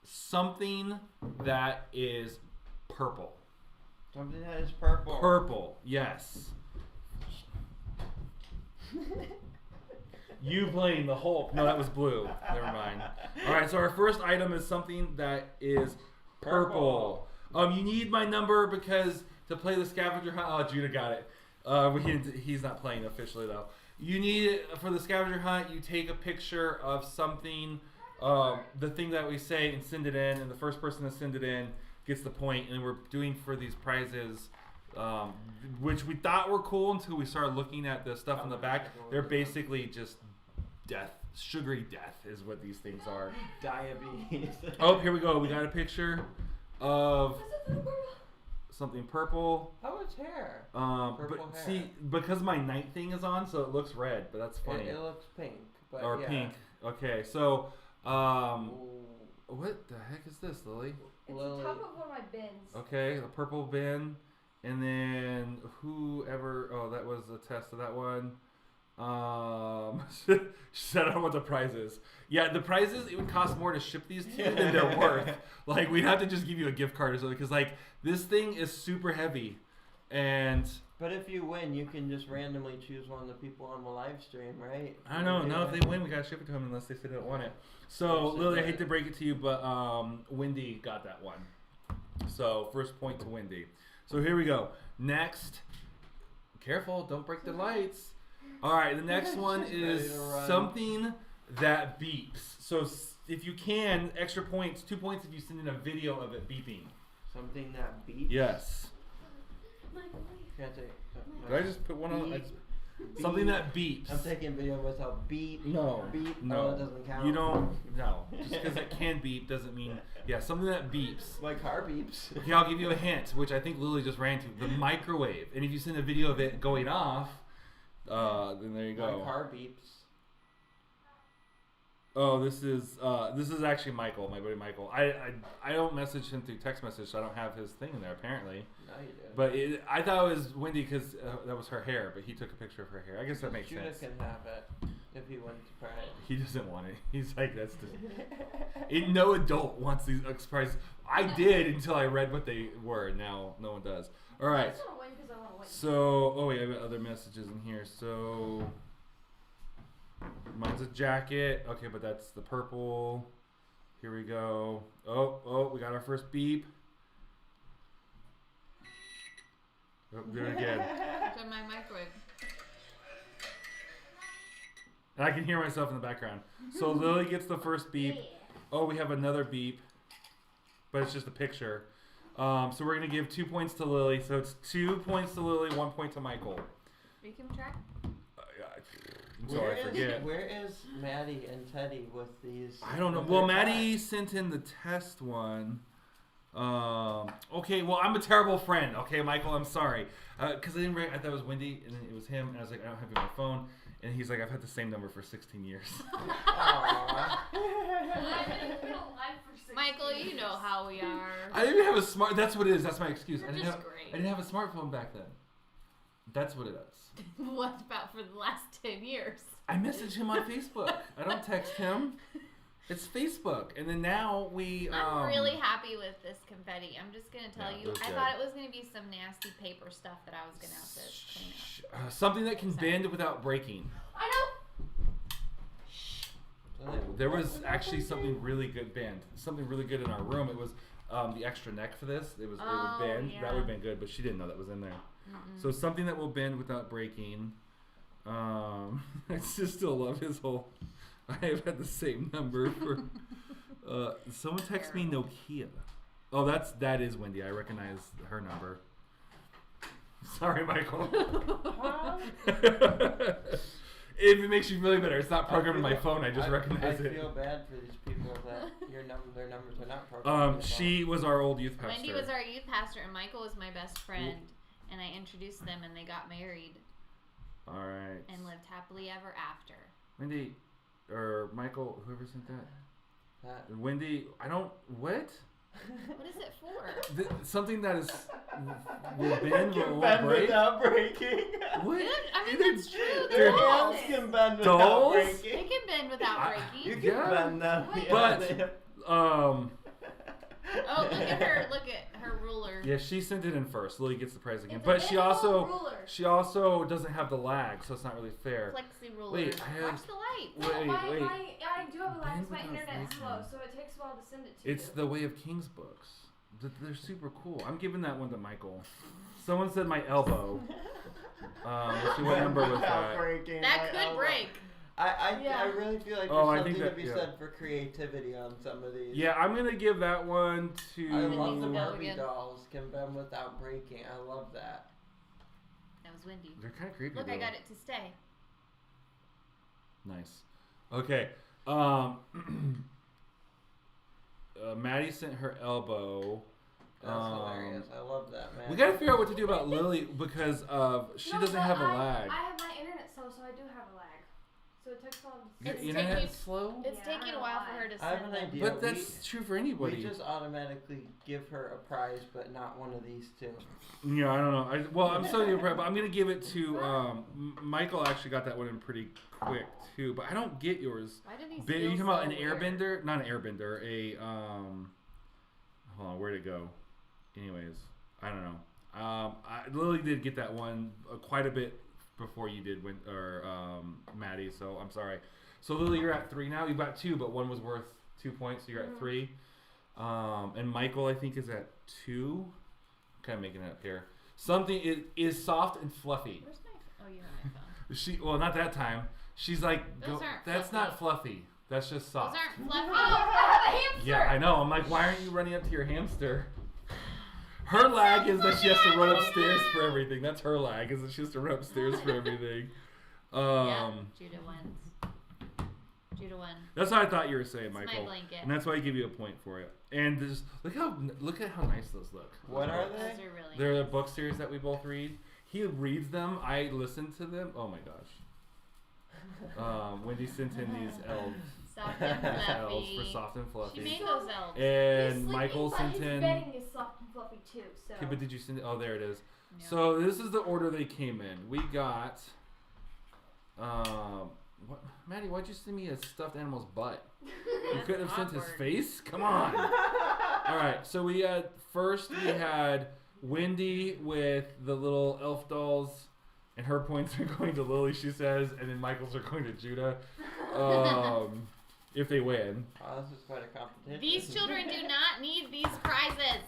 Something that is purple. Something that is purple. Purple, yes. You playing the Hulk. No, that was blue. Never mind. All right, so our first item is something that is purple. You need my number because to play the scavenger hunt. Oh, Judah got it. He's not playing officially though. You need it for the scavenger hunt. You take a picture of something, the thing that we say, and send it in. And the first person to send it in gets the point. And we're doing for these prizes. Which we thought were cool until we started looking at the stuff in the back. They're basically just death, sugary death is what these things are. Diabetes. Oh, here we go. We got a picture of something purple. Oh, it's hair. But hair. see, because my night thing is on, so it looks red, but that's funny. It looks pink. But or yeah. pink. Okay, so what the heck is this, Lily? It's the top of one of my bins. Okay, the purple bin. And then whoever, that was a test of that one. She said I don't know what the prize is. Yeah, the prizes, it would cost more to ship these to you than they're worth. Like, we'd have to just give you a gift card or something. Because, like, this thing is super heavy. But if you win, you can just randomly choose one of the people on the live stream, right? I don't know. No, if they win, we got to ship it to them unless they say they don't want it. So, Lily, I hate to break it to you, but Wendy got that one. So, first point to Wendy. So here we go. Next, careful, don't break the lights. All right, the next one is something that beeps. So if you can, extra points, 2 points if you send in a video of it beeping. Something that beeps? Yes. Did I just put one on? Something that beeps. I'm taking video without beep. No. Beep. No. Oh, it doesn't count. You don't. No. Just because it can beep doesn't mean. Yeah, something that beeps. My car beeps. Okay, I'll give you a hint, which I think Lily just ran to. The microwave. And if you send a video of it going off, then there you go. My car beeps. Oh, this is actually Michael, my buddy Michael. I don't message him through text message, so I don't have his thing in there apparently. No, you do. But I thought it was Wendy because that was her hair, but he took a picture of her hair. I guess that makes sense. Judah can have it if he wants to try it. He doesn't want it. He's like, that's just... No adult wants these surprises. I did until I read what they were. Now no one does. All right. I just want to win because I want to win. So, oh wait, I got other messages in here. So, mine's a jacket. Okay, but that's the purple. Here we go. Oh, we got our first beep. Oh, do it again. Turn my microwave. And I can hear myself in the background. So Lily gets the first beep. Oh, we have another beep. But it's just a picture. So we're going to give 2 points to Lily. So it's 2 points to Lily, 1 point to Michael. Are you keeping track? I'm sorry, I forget. Where is Maddie and Teddy with these? I don't know. Well, Maddie sent in the test one. Okay, well, I'm a terrible friend. Okay, Michael, I'm sorry. Because I thought it was Wendy, and then it was him. And I was like, I don't have it on my phone. And he's like, I've had the same number for 16 years. Aww. Michael, you know how we are. I didn't even have a smart... That's what it is. That's my excuse. You're I just didn't great. have a smartphone back then. That's what it is. What about for the last 10 years? I message him on Facebook. I don't text him. It's Facebook. And then now we... I'm really happy with this confetti. I'm just going to tell Yeah, you. it was I good. thought it was going to be some nasty paper stuff that I was going to have to clean up. something that can bend without breaking. I know. There was actually something really good bend. Something really good in our room. It was the extra neck for this. It would bend. Yeah. That would have been good, but she didn't know that was in there. Mm-mm. So something that will bend without breaking. I just still love his whole... I have had the same number for... someone text me Nokia. Oh, that is Wendy. I recognize her number. Sorry, Michael. Huh? If it makes you feel better, it's not programmed in my phone. I just recognize I it. feel bad for these people that their numbers are not programmed. She was our old youth pastor. Wendy was our youth pastor, and Michael was my best friend. And I introduced them, and they got married. All right. And lived happily ever after. Wendy, or Michael, whoever sent that. That. Wendy, I don't. What? What is it for? Something that is will bend, Can will bend break. without breaking. What? I mean, Either that's true. Your They're hands dolls. can bend without Dolls? They breaking. can bend without You breaking. can Yeah. bend them. Wait. Yeah, But Oh, look at her! Look at her ruler. yeah, she sent it in first. Lily gets the prize again, It's a but she big old also ruler. doesn't have the lag, so it's not really fair. Flexi ruler. Wait, I have- Watch the light. Wait, wait. I do have a lag. Bend My without internet is breaking. slow, so it takes a while to send it to It's you. the Way of Kings books. They're super cool. I'm giving that one to Michael. Someone said my elbow. Let's see what number was that. Breaking That my could elbow. break. I really feel like Oh, I there's think something that- to be yeah. said for creativity on some of these. Yeah, I'm gonna give that one to. I love the Wendy's go Barbie again. dolls can bend without breaking. I love that. That was Wendy. They're kind of creepy. Look, though. I got it to stay. Nice. Okay. Maddie sent her elbow. That's hilarious. I love that, man. We gotta figure out what to do about Lily because she No, doesn't but have a lag. I have my internet slow, so I do have a lag. So it takes a while to Your It's internet taking- is slow. It's Yeah, I taking a don't while know for why. her to I have send an them. idea. But that's true for anybody. We just automatically give her a prize, but not one of these two. Yeah, I don't know. I'm so impressed, but I'm gonna give it to Michael. Actually, got that one in pretty quick too, but I don't get yours. Why do these Are you feel talking about so an weird? airbender? Not an airbender. A Hold on, where'd it go? Anyways, I don't know. Lily did get that one quite a bit before you did, Maddie. So I'm sorry. So Lily, you're at 3 now. You've got 2, but one was worth 2 points, so you're at 3. And Michael, I think, is at 2. I'm kind of making it up here. Something is soft and fluffy. Where's my? Oh, you have my phone. Well, not that time. She's like, Those aren't that's fluffy. not fluffy. That's just soft. Those aren't fluffy. Oh, I have a hamster! Yeah, I know. I'm like, why aren't you running up to your hamster? Her lag is that she has to run upstairs for everything. That's her lag, is that she has to run upstairs for everything. Yeah, Judah wins. Judah won. That's what I thought you were saying, It's my Michael. blanket. And that's why I give you a point for it. And just look at how nice those look. What are Those they? are really They're the nice. book series that we both read. He reads them. I listen to them. Oh my gosh. Wendy sent in these elves. Soft and elves fluffy. for soft and She fluffy. made those elves. And Michael sent his in. bedding is soft and fluffy too. So. Okay, but did you send it? Oh, there it is. Yeah. So this is the order they came in. We got. What, Maddie? Why'd you send me a stuffed animal's butt? You couldn't have sent his awkward. face. Come on. All right. So we had Wendy with the little elf dolls, and her points are going to Lily. She says, and then Michael's are going to Judah. If they win. Oh, this is quite a competition. These children do not need these prizes.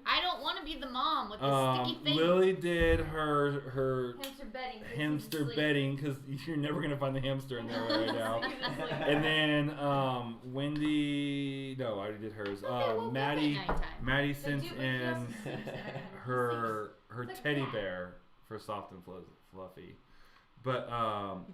I don't want to be the mom with the sticky thing. Lily did her Hamster bedding. 'cause hamster he's asleep. bedding because you're never gonna find the hamster in there right now. He's asleep. And then Wendy, no, I already did hers. They woke up at Maddie nighttime. Maddie They sent do, but he in also sleeps at night. her It's like teddy that. bear for soft and fluffy. But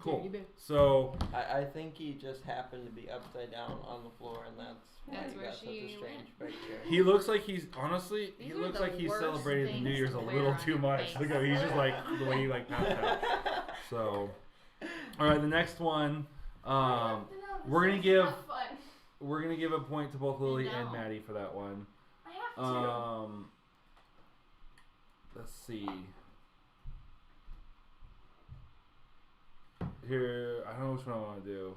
cool. Teddy bear. So I think he just happened to be upside down on the floor, and that's why That's he where got such a she strange picture. he looks like he's honestly These he are looks the like he worst celebrated the things New Year's to a wear little on too your much. face. Look at he's just like the way he like passed out. So all right, the next one. No, we're this gonna is give- not fun. We're gonna give a point to both Lily and No. Maddie for that one. I have to. Let's see. Here, I don't know which one I want to do.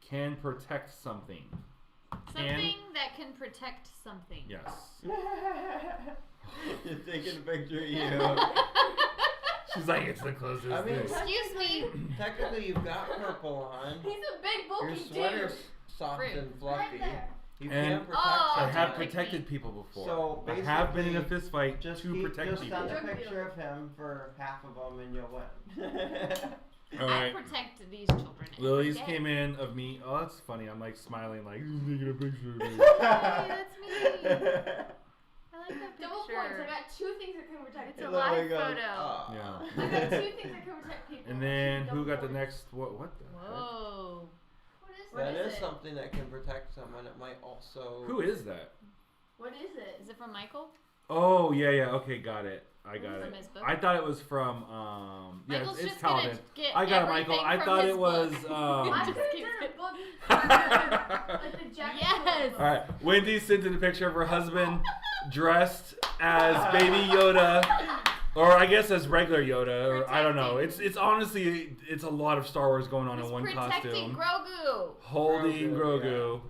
Can protect something. Something that can protect something. Yes. You're taking a picture of you. She's like, it's the closest I mean, thing. Excuse me. Technically, you've got purple on. He's a big Your bulky sweater's dude. soft Fruit. and fluffy. Right there. You And- can protect Oh, I something. have Protect protected me. people before. So I have been in a basically, fist fight Just to protect just people. send a Drug picture dealer. of him for half of them, and you'll win. All I right. protect these children. every Lily's day. came in of me. Oh, that's funny. I'm like smiling, like taking a picture of me. Hey, that's me. I like that picture. Double points. I got 2 things that can protect It's people. a live photo. "Aw." Yeah. I got 2 things that can protect people. And then Double who got the points. next? What the? heck? Whoa. What That is is it? something that can protect someone. It might also. Who is that? What is it? Is it from Michael? Oh yeah. Okay, got it. I got From it. his book? I thought it was from yeah, Michael's it's just gonna Calvin. get I got it, everything Michael. I from thought his it was book. I Just could have keeps done a it- book like the jacket. Yes. All right, Wendy sent in a picture of her husband dressed as Baby Yoda, or I guess as regular Yoda, or I don't know. It's honestly it's a lot of Star Wars going on He's in one protecting costume. Grogu. Holding Grogu,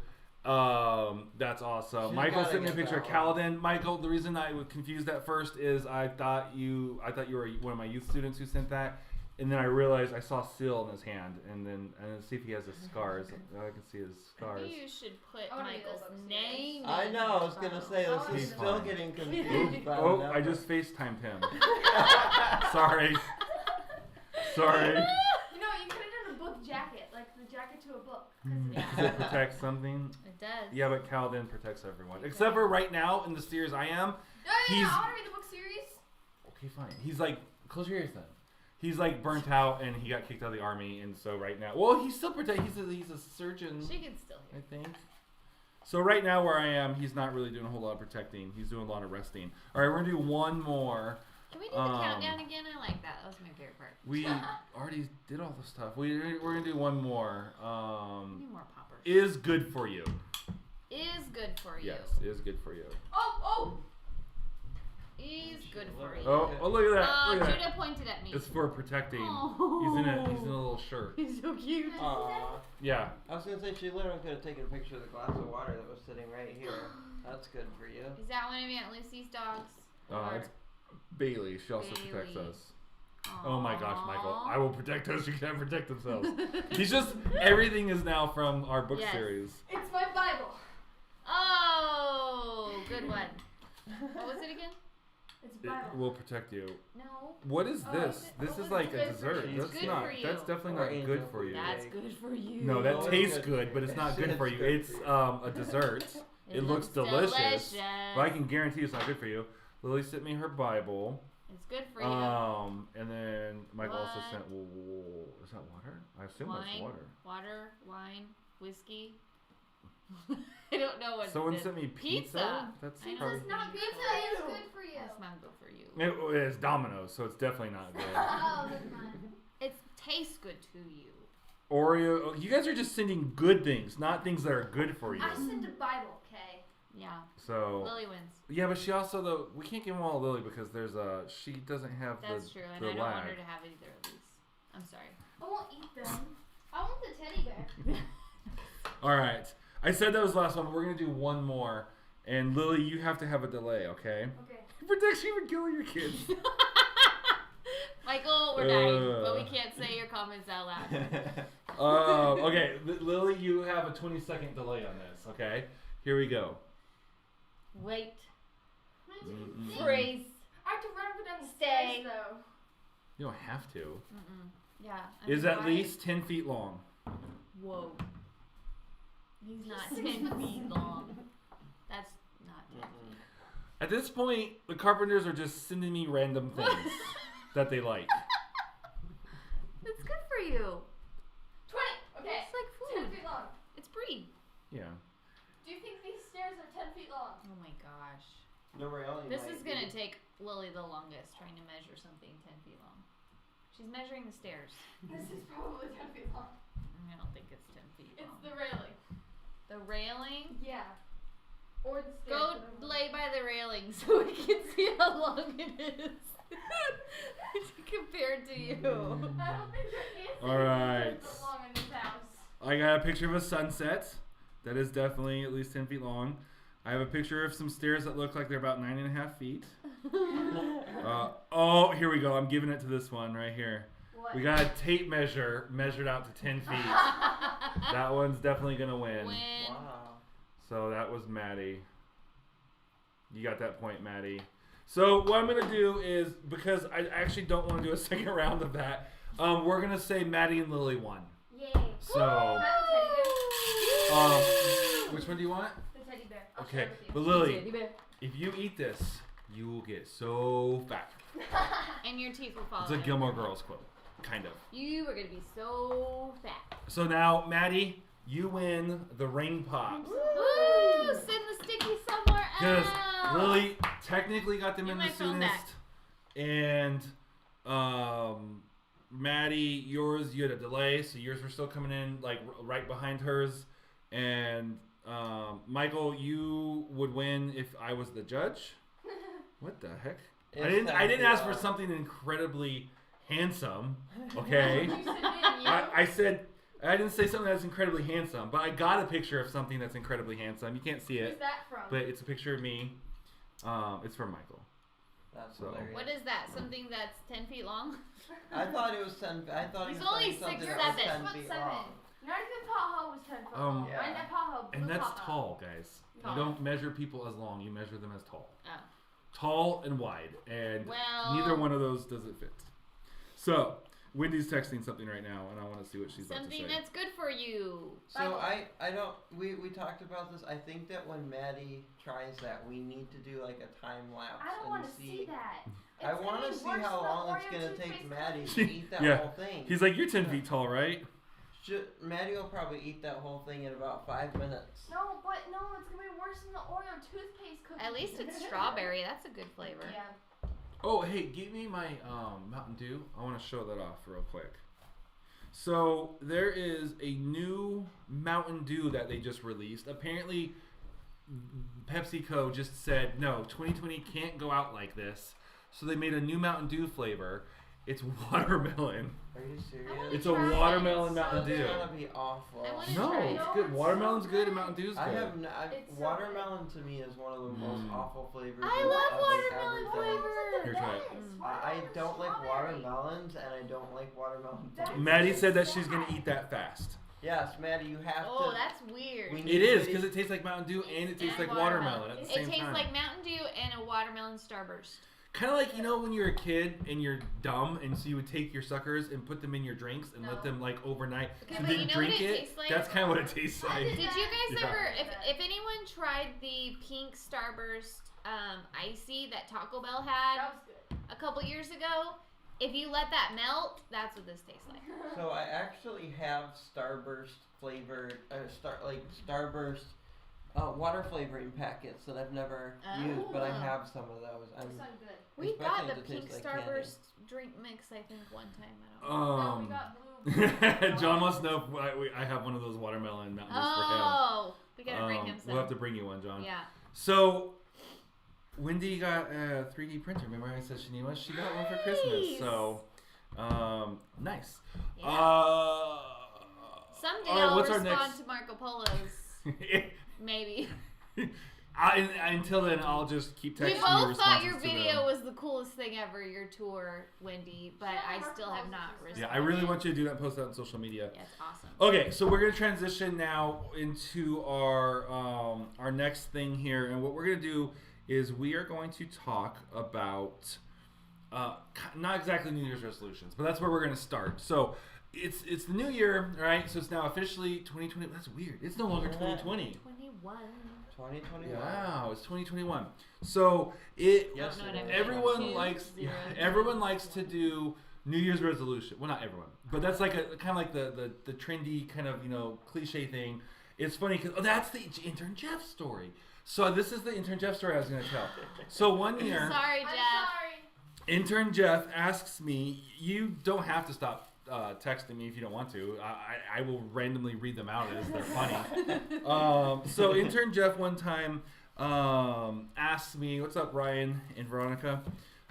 Grogu. That's awesome. She's Michael gotta sent me a get picture of that one. Kaladin. Michael, the reason I was confused at first is I thought you were one of my youth students who sent that, and then I realized I saw Seal in his hand, and then see if he has his scars. I can see his scars. Maybe you should put I wanna read Michael's this book name. I in know. I the was gonna phone. say I this wanna is read still this. getting confused. by the Oh, I number. just FaceTimed him. Sorry. Sorry. You know, you could have done a book jacket, like the jacket to a book. 'cause it- Yeah. Does it protect something? It does. Yeah, but Kaladin protects everyone. It Except for does. right now in the series I am. No, I He's- want to read the book series. Okay, fine. He's like, close your ears then. He's like burnt out and he got kicked out of the army, and so right now, well, he's still protect. He's a surgeon, She can still I hear. think. So right now where I am, he's not really doing a whole lot of protecting. He's doing a lot of resting. All right, we're gonna do one more. Can we do the countdown again? I like that. That was my favorite part. We already did all the stuff. We're gonna do one more. We need more poppers. Is good for you. Is good for you. Yes, is good for you. Oh, Is good for you. Oh, look at that! Look at that! Judah pointed at me. It's for protecting. Oh. He's in a little shirt. He's so cute. Aw. Yeah. I was gonna say she literally could have taken a picture of the glass of water that was sitting right here. That's good for you. Is that one of Aunt Lucy's dogs? It's Bailey. She also protects Bailey. us. Oh my gosh, Michael! Aw. I will protect those who can't protect themselves. He's just everything is now from our book Yes. series. it's my Bible. Oh, good one. What was it again? It's It Bible. will protect you. No. What is Oh, this? is it- This what is was like it? a Good for dessert. you. That's It's good not. for you. That's definitely Or not angel good for you. That's good for you. No, that No, it's tastes good good, for but you. it's not good It's for you. good It's for you. a dessert. It looks delicious. But I can guarantee it's not good for you. Lily sent me her Bible. It's good for you. And then Mike also What? sent. Is that water? I assume that's Wine, water. water, wine, whiskey. I don't know what. Someone it is. sent me pizza. That's I know. probably. Pizza's not Pizza good is for you. good for you. It's not good for you. It's Domino's, so it's definitely not good. Oh, that's mine. It tastes good to you. Oreo. Oh, you guys are just sending good things, not things that are good for you. I sent a Bible, okay? Yeah. So. Lily wins. Yeah, but she also though we can't give them all to Lily because there's she doesn't have That's the true, and the I don't lag. want her to have either of these. I'm sorry. I won't eat them. I want the teddy bear. All right, I said that was the last one, but we're gonna do one more. And Lily, you have to have a delay, okay? Okay. It protects you from killing your kids. Michael, we're dying, but we can't say your comments out loud. Okay, Lily, you have a 20-second delay on this. Okay, here we go. Wait. Mm-mm. Freeze. I have to run up and down the Stay. stairs, though. You don't have to. Mm-mm. Yeah. Is I'm at quiet. least 10 feet long. Whoa. He's not He's 10 6 feet long. That's not 10 feet. At this point, the carpenters are just sending me random things that they like. It's good for you. 20. Okay. It's like 10 food. feet long. It's breed. Yeah. Do you think these stairs are 10 feet long? Oh my gosh. No, really This might is going to be. take Lily the longest trying to measure something 10 feet long. She's measuring the stairs. This is probably 10 feet long. I don't think it's 10 feet It's long. the railing. The railing? Yeah. Or the stairs. Go whatever. lay by the railing so we can see how long it is. Compared to you. I don't think there is All anything right. 10 foot long in this house. I got a picture of a sunset. That is definitely at least 10 feet long. I have a picture of some stairs that look like they're about 9.5 feet. Oh, here we go. I'm giving it to this one right here. What? We got a tape measure measured out to 10 feet. That one's definitely going to win. When Wow. So that was Maddie. You got that point, Maddie. So what I'm going to do is, because I actually don't want to do a second round of that, We're gonna say Maddie and Lily won. Yay. So, Teddy which one do you want? bear. The teddy bear. I'll Okay, share it with but you. Lily, if you eat this, you will get so fat. And your teeth will fall It's a out. Gilmore Girls quote, kind of. You are gonna be so fat. So now, Maddie, you win the ring pops. Woo! Send the sticky somewhere Because else. Lily technically got them Give in my the phone soonest. And Maddie, yours, you had a delay, so yours were still coming in like right behind hers. And Michael, you would win if I was the judge. What the heck? I didn't ask for something incredibly handsome. Okay. You said you. I said I didn't say something that's incredibly handsome, but I got a picture of something that's incredibly handsome. You can't see Who's it, that from? but it's a picture of me. It's from Michael. That's So- hilarious. What is that? Something that's 10 feet long? I thought it was 10. I thought He's he was only saying something 6'7". that was 10 Foot feet 7. long. Not even Paho was 10 foot long. Yeah. Mine that Paho. And blue that's Paho. tall, guys. Tall. You don't measure people as long; you measure them as tall. Oh. Tall and wide, and Well, neither one of those does it fit. So Wendy's texting something right now, and I want to see what she's about to something say. that's good for you. So I don't. We talked about this. I think that when Maddie tries that, we need to do like a time lapse I don't and want to see that. I It's want gonna to be see worse how than long it's Oreo gonna toothpaste take Maddie cookie. to eat that Yeah. whole thing. He's like, "You're 10 feet tall, right?" Maddie will probably eat that whole thing in about 5 minutes. No, but no, it's gonna be worse than the Oreo toothpaste cookie. At least it's strawberry. That's a good flavor. Yeah. Oh, hey, give me my Mountain Dew. I want to show that off real quick. So there is a new Mountain Dew that they just released. Apparently, PepsiCo just said, no, 2020 can't go out like this. So they made a new Mountain Dew flavor. It's watermelon. Are you serious? wanna It's a try it. watermelon It's Mountain so Dew. It's gonna be awful. I wanna No, try it. it's No, good. it's so Watermelon's good and good. Mountain Dew's good. I have It's so watermelon to me is one of the most awful flavors. I of love everything. watermelon flavor. Here, try it. I don't like watermelons and I don't like watermelon. That's- Maddie said that she's going to eat that fast. Yes, Maddie, you have Oh, to. that's weird. We It need It is to- because it tastes like Mountain Dew and it tastes And like watermelon at the same tastes time. like Mountain Dew and a watermelon Starburst. Kind of like, you know, when you're a kid and you're dumb and so you would take your suckers and put them in your drinks and let No. them like overnight Okay, and but then you know drink what it it. tastes like? That's kind of what it tastes I like. did Did you guys Yeah. ever, if anyone tried the pink Starburst icy that Taco Bell had That was good. a couple years ago, if you let that melt, that's what this tastes like. So I actually have Starburst flavored, Starburst water flavoring packets that I've never used, but I Oh. have some of those. That sounded good. We got the expecting it to pink taste like candy. Starburst drink mix, I think, one time. I don't know. No, we got blue. John wants to know if I have one of those watermelon Mountain Dews for him. Oh, we gotta bring him some. We'll have to bring you one, John. Yeah. So, Wendy got a 3D printer. Remember I said she needed one? She got one for Christmas. Nice. So, nice. Yeah. Someday all right, I'll what's our respond next- to Marco Polo's. Maybe. Until then, I'll just keep texting We you both responses thought your to video them. was the coolest thing ever, your tour, Wendy, but Yeah, I Marco still have Polo's not is responded. Yeah, I really want you to do that and post that on social media. Yeah, it's awesome. Okay, so we're gonna transition now into our next thing here, and what we're gonna do is we are going to talk about not exactly New Year's resolutions, but that's where we're gonna start. So it's the new year, right? So it's now officially 2020. That's weird. It's no longer 2020. 21. 2021. Wow, it's 2021. So it Yes, Don't know what I mean. everyone 2, likes 0, everyone likes to do New Year's resolution. Well, not everyone, but that's like a kind of like the trendy kind of cliche thing. It's funny because that's the intern Jeff story. So this is the intern Jeff story I was going to tell. So one year, Sorry, I'm Jeff. sorry. intern Jeff asks me, you don't have to stop texting me if you don't want to. I will randomly read them out as they're funny. So intern Jeff one time asked me, what's up, Ryan and Veronica?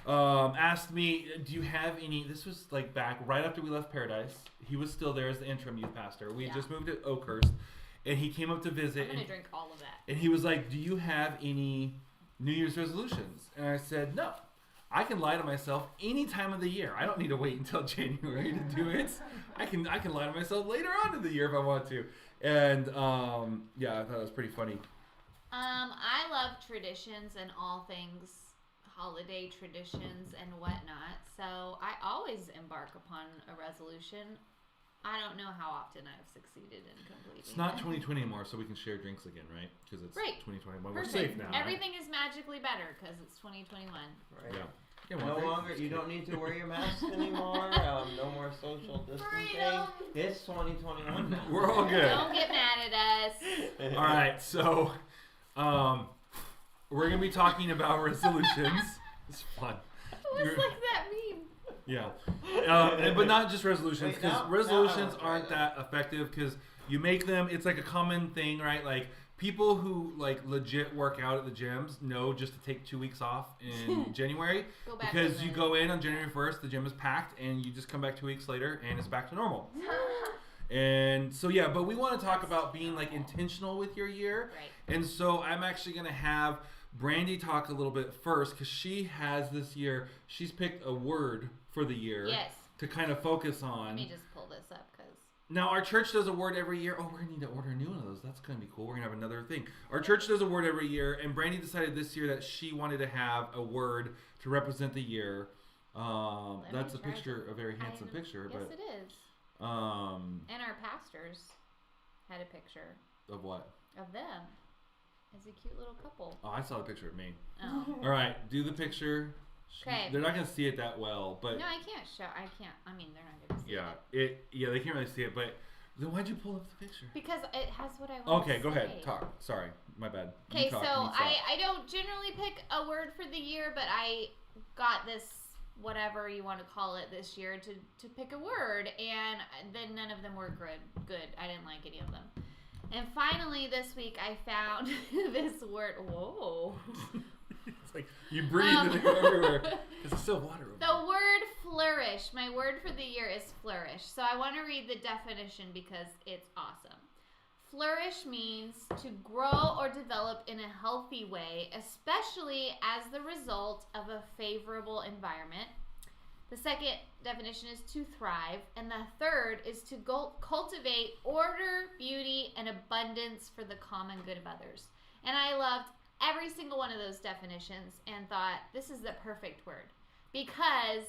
Asked me, do you have any, this was like back right after we left Paradise. He was still there as the interim youth pastor. We had just moved to Oakhurst. And he came up to visit. I'm going to drink all of that. And he was like, do you have any New Year's resolutions? And I said, no. I can lie to myself any time of the year. I don't need to wait until January to do it. I can lie to myself later on in the year if I want to. And yeah, I thought it was pretty funny. I love traditions and all things holiday traditions and whatnot. So I always embark upon a resolution. I don't know how often I've succeeded in completing. It's not it. 2020 anymore, so we can share drinks again, right? Because it's Right. 2021. Perfect. We're safe now. Everything is magically better because it's 2021. Right. Right? Yeah. No longer, you don't need to wear your mask anymore. No more social distancing. Freedom. It's 2021 now. We're all good. Don't get mad at us. All right, so we're gonna be talking about resolutions. It's fun. It was like that meme. Yeah, but not just resolutions, Wait, because now resolutions I wanna aren't try that effective because you make them. It's like a common thing, right? Like people who like legit work out at the gyms know just to take 2 weeks off in January Go back because to you the- go in on January 1st, the gym is packed, and you just come back 2 weeks later, and it's back to normal. And so yeah, but we want to talk about being like intentional with your year. Right. And so I'm actually going to have Brandy talk a little bit first because she has this year, she's picked a word for the year Yes. to kind of focus on. Let me just pull this up because. Now, our church does a word every year. Oh, we're going to need to order a new one of those. That's going to be cool. We're going to have another thing. Our church does a word every year, and Brandy decided this year that she wanted to have a word to represent the year. That's a try picture, a very handsome picture. Yes, but it is. um, And our pastors had a picture of what? of them as a cute little couple. Oh, I saw the picture of me. Oh. All right, do the picture. 'Kay. They're not going to see it that well, but No, I can't show. I can't. I mean, they're not going to see yeah, it. they can't really see it. But then why'd you pull up the picture? Because it has what I want Okay, to go say. ahead. Talk. Sorry, my bad. You Okay, talk, so you talk. I don't generally pick a word for the year, but I got this, whatever you want to call it, this year to pick a word, and then none of them were good. I didn't like any of them. And finally this week I found this word. Whoa. It's like you breathe and they go everywhere. Because it's still water over The word flourish. My word for the year is flourish. So I want to read the definition because it's awesome. Flourish means to grow or develop in a healthy way, especially as the result of a favorable environment. The second definition is to thrive, and the third is to cultivate order, beauty, and abundance for the common good of others. And I loved every single one of those definitions and thought this is the perfect word because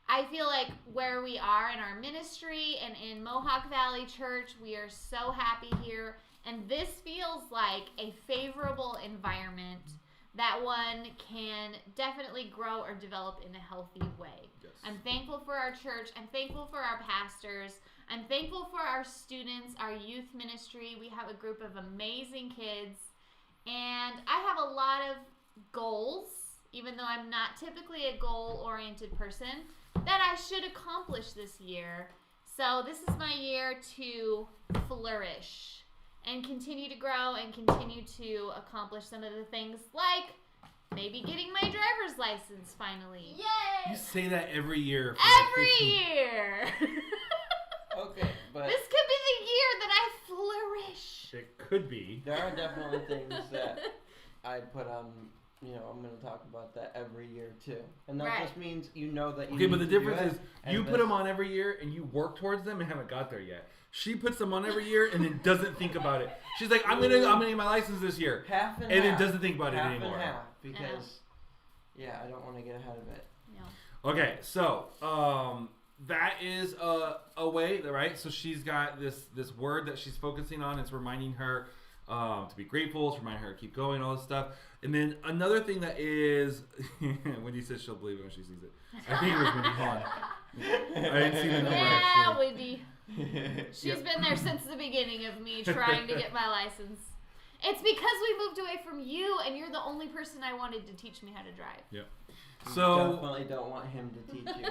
I feel like where we are in our ministry and in Mohawk Valley Church, we are so happy here, and this feels like a favorable environment that one can definitely grow or develop in a healthy way. Yes. I'm thankful for our church. I'm thankful for our pastors. I'm thankful for our students, our youth ministry. We have a group of amazing kids. And I have a lot of goals, even though I'm not typically a goal-oriented person, that I should accomplish this year. So this is my year to flourish and continue to grow and continue to accomplish some of the things like maybe getting my driver's license finally. Yay! You say that every year. For Every like 15 year! Okay, but This could be the year that I flourish. It could be. there are definitely things that I put on. I'm going to talk about that every year too, and that Right. just means that you Okay, need but the to do difference it, is and you put this- them on every year and you work towards them and haven't got there yet. She puts them on every year and then doesn't think about it. She's like, I'm gonna get my license this year, half and and half, then doesn't think about it half anymore. and half because I don't want to get ahead of it. No. Okay, so that is a way, right? So she's got this word that she's focusing on. It's reminding her to be grateful. It's reminding her to keep going, all this stuff. And then another thing that is, Wendy says she'll believe it when she sees it. I think it was Wendy. Hold on. I didn't see the number Yeah, actually. Wendy. She's Yep. been there since the beginning of me trying to get my license. It's because we moved away from you, and you're the only person I wanted to teach me how to drive. Yep. You So definitely don't want him to teach you.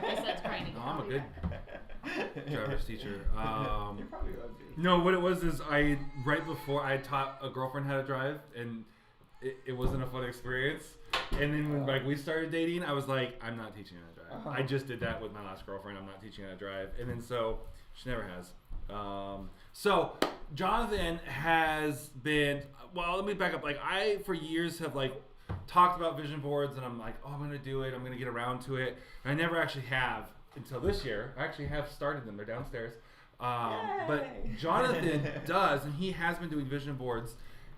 My son's crying again. no, I'm a I'll be good back. driver's teacher. You probably would be. No, what it was is right before I taught a girlfriend how to drive, and it wasn't a fun experience. And then when we started dating, I was like, I'm not teaching her how to drive. I just did that with my last girlfriend. I'm not teaching her how to drive. And then so she never has. So Jonathan has been. Well, let me back up. I for years have talked about vision boards, and I'm like, oh, I'm gonna do it. I'm gonna get around to it. And I never actually have until this year. I actually have started them. They're downstairs. But Jonathan does, and he has been doing vision boards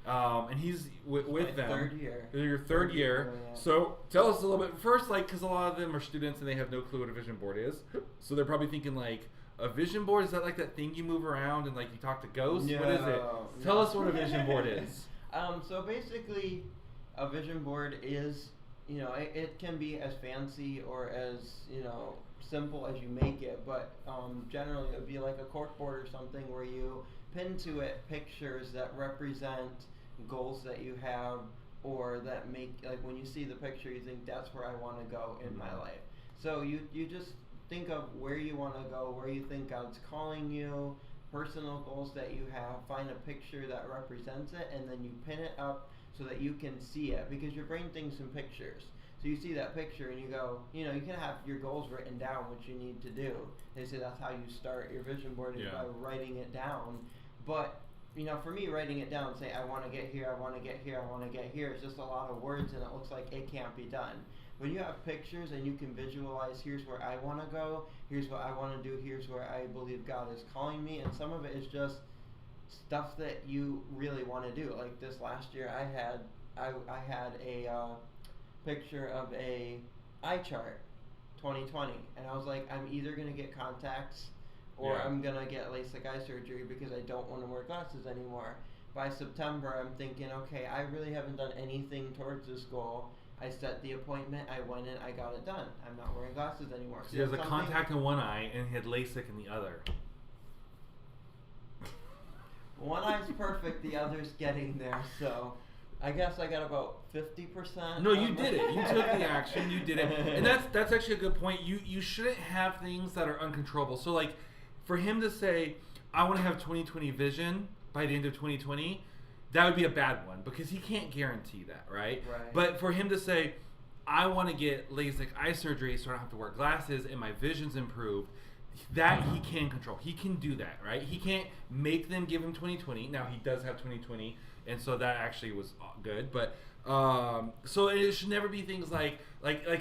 And he's with them. Third year. Your third year. Yeah. So tell us a little bit first, like, because a lot of them are students and they have no clue what a vision board is. So they're probably thinking like, a vision board, is that like that thing you move around and like you talk to ghosts? No, what is it? Tell no. us what a vision board is. So basically, a vision board is, it can be as fancy or as, simple as you make it, but generally it would be like a cork board or something where you pin to it pictures that represent goals that you have, or that make, like when you see the picture you think that's where I want to go in my life. So you just think of where you want to go, where you think God's calling you, personal goals that you have, find a picture that represents it, and then you pin it up so that you can see it, because your brain thinks in pictures. So you see that picture and you go, you can have your goals written down, what you need to do. They say that's how you start your vision board, is by writing it down. But for me, writing it down, say I want to get here, I want to get here, I want to get here, it's just a lot of words and it looks like it can't be done. When you have pictures and you can visualize, here's where I want to go, here's what I want to do, here's where I believe God is calling me, and some of it is just stuff that you really want to do. Like this last year, I had a picture of a eye chart, 2020, and I was like, I'm either gonna get contacts or I'm gonna get LASIK eye surgery because I don't want to wear glasses anymore. By September, I'm thinking, okay, I really haven't done anything towards this goal. I set the appointment, I went in, I got it done. I'm not wearing glasses anymore. So he has a contact in one eye and he had LASIK in the other. One eye's perfect, the other's getting there, so I guess I got about 50%. No, you did it. You took the action. You did it, and that's actually a good point. You shouldn't have things that are uncontrollable. So like, for him to say, I want to have 2020 vision by the end of 2020, that would be a bad one because he can't guarantee that, right? Right. But for him to say, I want to get LASIK eye surgery so I don't have to wear glasses and my vision's improved, that he can control. He can do that, right? He can't make them give him 2020. Now he does have 2020, and so that actually was good. But so it should never be things like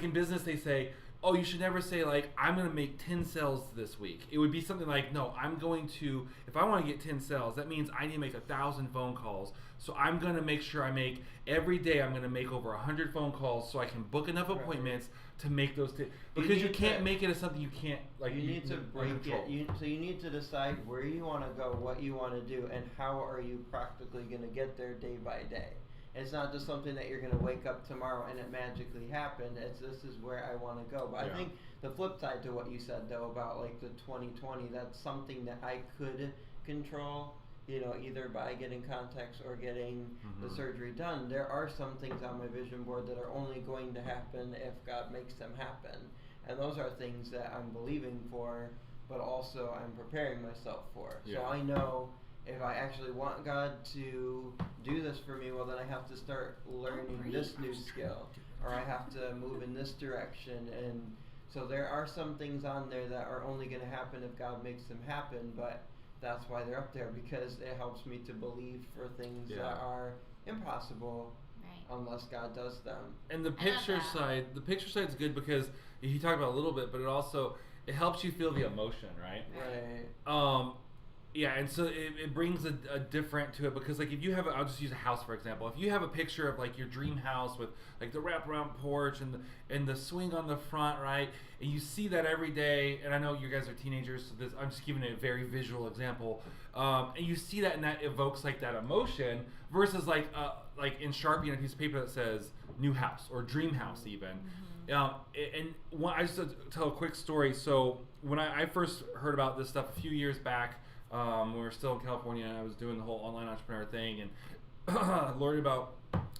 in business they say, oh, you should never say like, I'm going to make 10 sales this week. It would be something like, no, I'm going to, if I want to get 10 sales, that means I need to make 1,000 phone calls. So I'm going to make sure I make, every day I'm going to make over 100 phone calls so I can book enough appointments to make those, because you can't make it as something you can't, like, you need to break it. So you need to decide where you want to go, what you want to do, and how are you practically going to get there day by day. It's not just something that you're going to wake up tomorrow and it magically happened. It's, this is where I want to go. But I think the flip side to what you said, though, about like the 2020, that's something that I could control, either by getting contacts or getting the surgery done. There are some things on my vision board that are only going to happen if God makes them happen. And those are things that I'm believing for, but also I'm preparing myself for. Yeah. So I know if I actually want God to do this for me, well, then I have to start learning this new skill, or I have to move in this direction. And so there are some things on there that are only going to happen if God makes them happen, but that's why they're up there, because it helps me to believe for things that are impossible unless God does them. And the picture side is good because he talked about it a little bit, but it helps you feel the emotion, right? Right. Yeah, and so it brings a different to it, because like if you have I'll just use a house for example. If you have a picture of like your dream house with like the wraparound porch and the swing on the front, right? And you see that every day, and I know you guys are teenagers, so I'm just giving a very visual example. And you see that, and that evokes like that emotion, versus like in Sharpie on a piece of paper that says new house or dream house even. I just tell a quick story. So when I first heard about this stuff a few years back, we were still in California, and I was doing the whole online entrepreneur thing and learning about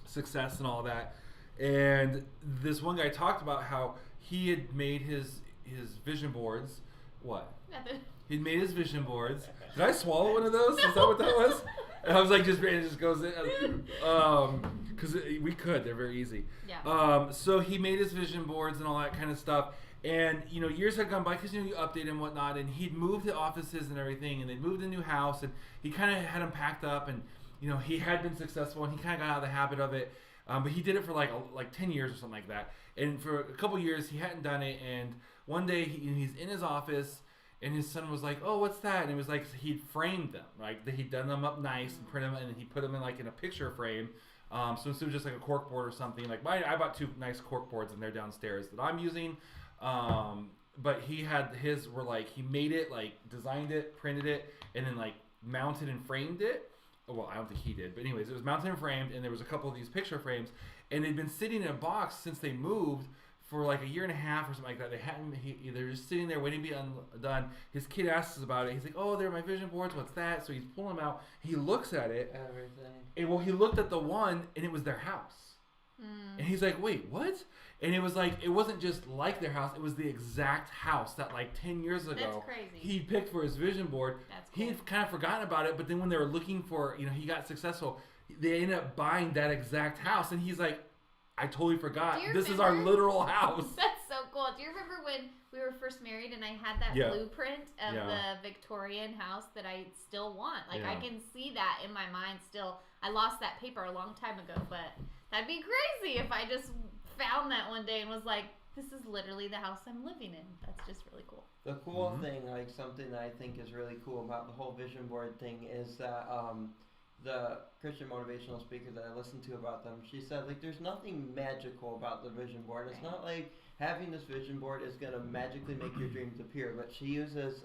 success and all that. And this one guy talked about how he had made his vision boards. What? Nothing. He'd made his vision boards. Did I swallow one of those? Is that what that was? And I was like, it just goes in. Because we could. They're very easy. Yeah. So he made his vision boards and all that kind of stuff. And, years had gone by because, you update and whatnot, and he'd moved the offices and everything, and they'd moved a new house, and he kind of had them packed up, and, he had been successful, and he kind of got out of the habit of it, but he did it for like 10 years or something like that. And for a couple years, he hadn't done it, and one day he's in his office, And his son was like, "Oh, what's that?" And it was like he'd framed them, like he'd done them up nice and print them, and he put them in like in a picture frame. So instead of just like a cork board or something, like I bought 2 nice cork boards and they're downstairs that I'm using. But he had his were like he made it, like designed it, printed it, and then like mounted and framed it. Well, I don't think he did, but anyways, it was mounted and framed, and there was a couple of these picture frames, and they'd been sitting in a box since they moved for like a year and a half or something like that. They hadn't. They're just sitting there waiting to be done. His kid asks us about it. He's like, "Oh, they're my vision boards. What's that?" So he's pulling them out. He looks at it. Everything. And well, he looked at the one, and it was their house. And he's like, "Wait, what?" And it was like, it wasn't just like their house. It was the exact house that like 10 years ago That's crazy. he picked for his vision board. That's cool. He'd kind of forgotten about it, but then when they were looking for, he got successful. They ended up buying that exact house, and he's like, "I totally forgot. Do you This is our remember? literal house." That's so cool. Do you remember when we were first married and I had that Yeah. blueprint of Yeah. the Victorian house that I still want? Like, I Yeah. can see that in my mind still. I lost that paper a long time ago, but that'd be crazy if I just found that one day and was like, this is literally the house I'm living in. That's just really cool. The cool thing, like something that I think is really cool about the whole vision board thing is that the Christian motivational speaker that I listened to about them, she said like there's nothing magical about the vision board. It's not like having this vision board is going to magically make your dreams appear, but she uses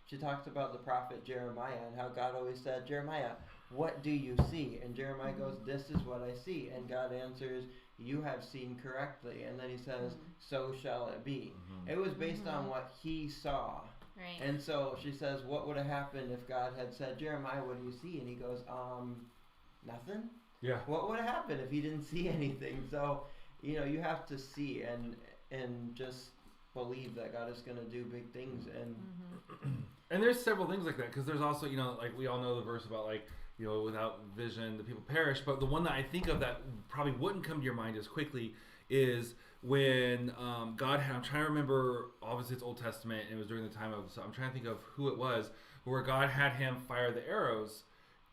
she talks about the prophet Jeremiah and how God always said, "Jeremiah, what do you see?" And Jeremiah goes, "This is what I see." And God answers, "You have seen correctly." And then he says, "So shall it be." It was based on what he saw. Right. And so she says, what would have happened if God had said, "Jeremiah, what do you see?" And he goes, nothing. Yeah. What would have happened if he didn't see anything? So, you have to see and just believe that God is going to do big things. And there's several things like that, because there's also, like we all know the verse about like, without vision the people perish. But the one that I think of that probably wouldn't come to your mind as quickly is when God had, I'm trying to remember, obviously it's Old Testament, and it was during the time of, so I'm trying to think of who it was, where God had him fire the arrows,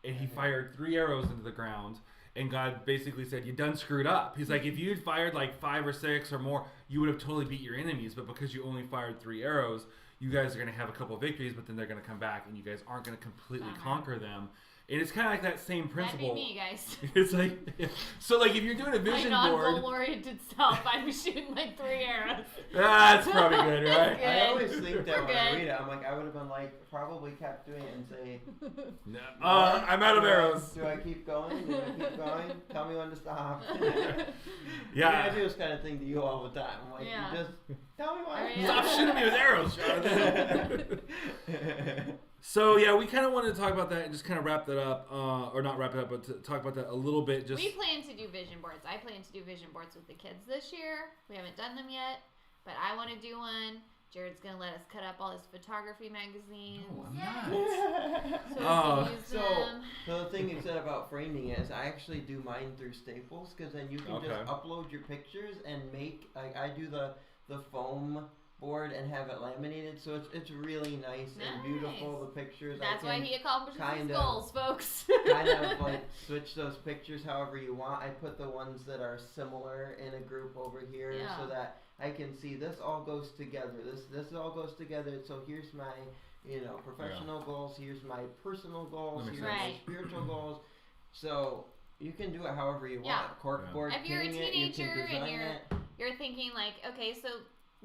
and he fired 3 arrows into the ground, and God basically said, "You done screwed up." He's like, if you'd fired like 5 or 6 or more, you would have totally beat your enemies, but because you only fired 3 arrows, you guys are going to have a couple of victories, but then they're going to come back, and you guys aren't going to completely conquer them. And it's kind of like that same principle. That'd be me, guys. It's like, so like if you're doing a vision my board, non-goal-oriented self, I'd be shooting like 3 arrows. that's probably good, right? Good. I always think that We're when I good. read it, I'm like, I would have been like, probably kept doing it and say, No. I'm out of arrows. Do I keep going? Do I keep going? Tell me when to stop. Yeah. I do this kind of thing to you all the time. I'm like, Yeah. you just tell me when. Yeah. Stop shooting me with arrows, Jonathan. So yeah, we kind of wanted to talk about that and just kind of wrap that up, or not wrap it up, but to talk about that a little bit. Just We plan to do vision boards. I plan to do vision boards with the kids this year. We haven't done them yet, but I want to do one. Jared's going to let us cut up all his photography magazines. Oh, I'm not. So we can use So, them. so the thing you said about framing is I actually do mine through Staples, because then you can Okay. just upload your pictures and make, like I do the foam board and have it laminated, so it's really nice and beautiful, Nice. the pictures. That's I why can he accomplishes his kinda- goals, folks. kind of like switch those pictures however you want. I put the ones that are similar in a group over here Yeah. so that I can see this all goes together. This all goes together. So here's my, professional goals. Here's my personal goals. That makes Here's my sense. spiritual goals. So you can do it however you Yeah. want. Corkboard, If you're a painting it, you teenager can and design it. You're thinking like, okay, so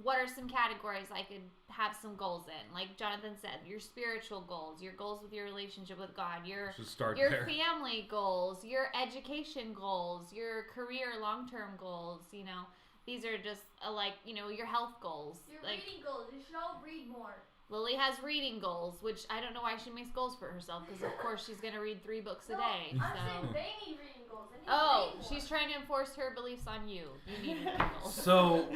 what are some categories I could have some goals in? Like Jonathan said, your spiritual goals, your goals with your relationship with God, your Just start your there. family goals, your education goals, your career long-term goals, These are just your health goals. Your Like reading goals. You should all read more. Lily has reading goals, which I don't know why she makes goals for herself, because of course she's going to read 3 books a No, day. I'm So saying they need reading goals. They need oh, to read more. she's trying to enforce her beliefs on you. You need reading goals. So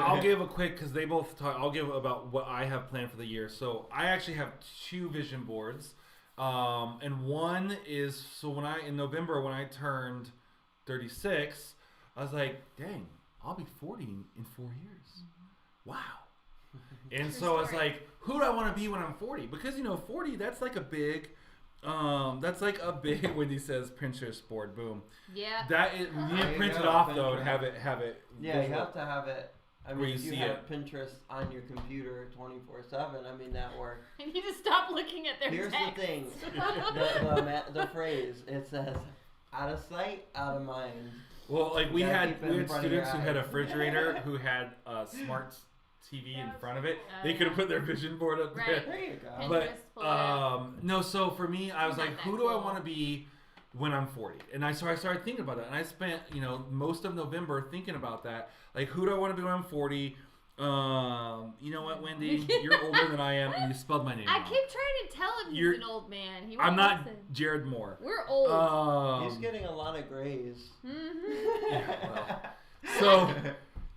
I'll give a quick, because they both talk. I'll give about what I have planned for the year. So I actually have 2 vision boards, and one is in November when I turned 36, I was like, dang, I'll be 40 in 4 years. Wow. And True so I was story. like, who do I want to be when I'm 40? Because 40, that's like a big. Wendy says Pinterest board, boom. Yeah. That is, you need There to you print go, it off though Pinterest. and have it Yeah, you visual. have to have it I Where mean, you if you see have Pinterest on your computer 24/7, I mean, that works. I need to stop looking at their Here's text. the thing. The phrase, it says, out of sight, out of mind. Well, like we Gotta had keep it in front of your students who had a eyes. refrigerator who had a smart TV in front of it. Oh, They could have yeah. put their vision board up Right. there. There you go. Pinterest. But pull it up. no, so for me, I was Not like, that who do I cool. want to be when I'm 40? And I started thinking about that, and I spent most of November thinking about that. Like, who do I want to be when I'm 40? You know what, Wendy? You're older than I am, and you spelled my name I wrong. keep trying to tell him he's You're- an old man. He I'm won't not listen. Jared Moore. We're old. He's getting a lot of grays. Mm-hmm. Yeah, well. So,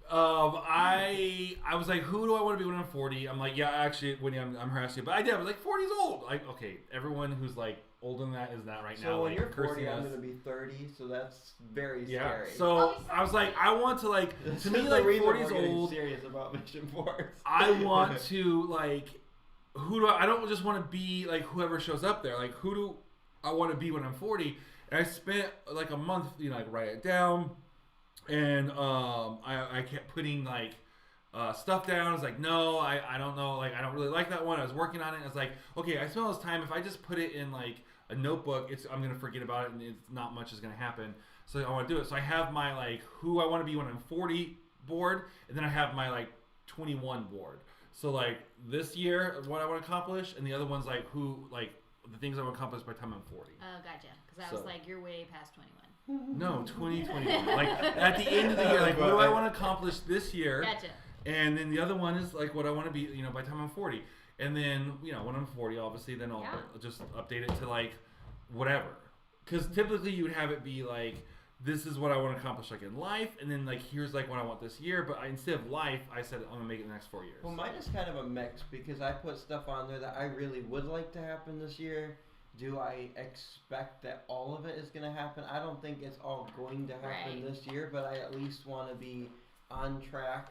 I was like, who do I want to be when I'm 40? I'm like, yeah, actually, Wendy, I'm harassing you, but I did. I was like, 40's old. Like, okay, everyone who's like older than that is not right now. So when like, you're 40, cursing I'm us. going to be 30, so that's very Yeah. scary. So I was like, I want to like, This to is me, the like reason 40's we're getting old. serious about vision boards. I want to like, I don't just want to be like whoever shows up there. Like, who do I want to be when I'm 40? And I spent like a month, like write it down, and I kept putting like stuff down. I was like, no, I don't know, like I don't really like that one. I was working on it. I was like, okay, I spent all this time. If I just put it in like a notebook, I'm gonna forget about it, and it's not much is gonna happen. So I want to do it. So I have my like who I want to be when I'm 40 board, and then I have my like 21 board. So like this year, what I want to accomplish, and the other one's like who like the things I want to accomplish by the time I'm 40. Oh, gotcha. Because I was So- like, you're way past 21. No, 2021. Like at the end of the year, like what do I want to accomplish this year? Gotcha. And then the other one is like what I want to be, by the time I'm 40. And then, when I'm 40, obviously, then I'll just update it to like whatever. Because typically you would have it be like, this is what I want to accomplish like in life, and then like here's like what I want this year. But instead of life, I said I'm gonna make it the next 4 years. Well, mine is kind of a mix because I put stuff on there that I really would like to happen this year. Do I expect that all of it is going to happen? I don't think it's all going to happen this year, but I at least want to be on track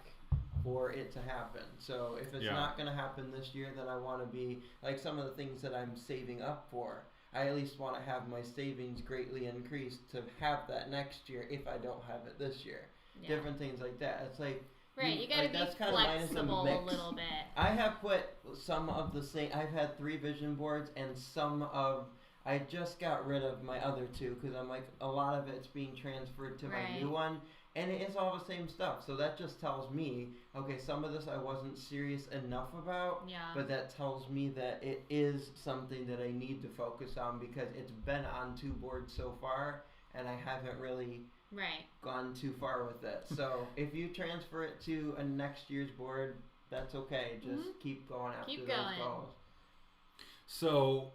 for it to happen. So if it's not going to happen this year, then I want to be like some of the things that I'm saving up for. I at least want to have my savings greatly increased to have that next year if I don't have it this year. Yeah. Different things like that. It's like You gotta be that's kinda mine is a flexible a mix. little bit. I have put some of the same. I've had 3 vision boards, and some of I just got rid of my other 2 because I'm like a lot of it's being transferred to my new one, and it is all the same stuff. So that just tells me, okay, some of this I wasn't serious enough about, Yeah. but that tells me that it is something that I need to focus on because it's been on 2 boards so far, and I haven't really gone too far with it. So if you transfer it to a next year's board, that's okay. Just keep going after Keep those going. goals. So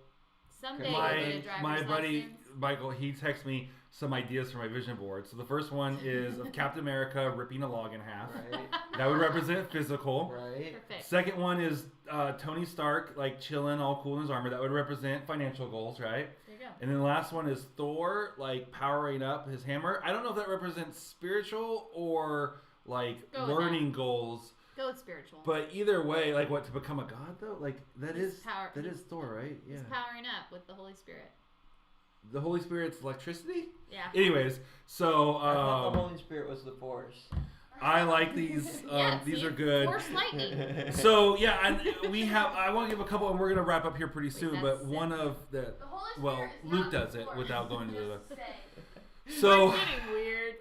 Someday you'll get a driver's my buddy license. Michael, he texted me some ideas for my vision board. So the first one is of Captain America ripping a log in half. Right? That would represent physical. Right? Perfect. Second one is Tony Stark like chilling all cool in his armor. That would represent financial goals, right? There you go. And then the last one is Thor like powering up his hammer. I don't know if that represents spiritual or like Go with learning goals. Go with spiritual. But either way, like what, to become a god though? Like that He's is power- that is Thor, right? Yeah. He's powering up with the Holy Spirit. The Holy Spirit's electricity? Yeah. Anyways, so I thought the Holy Spirit was the Force. I like these. Yeah, These see? are good. Force lightning. So yeah, and we have. I want to give a couple, and we're gonna wrap up here pretty soon. that's But it. one of the The Holy Spirit well, is Luke not does the it Force. without going to the. Just say. So We're getting weird.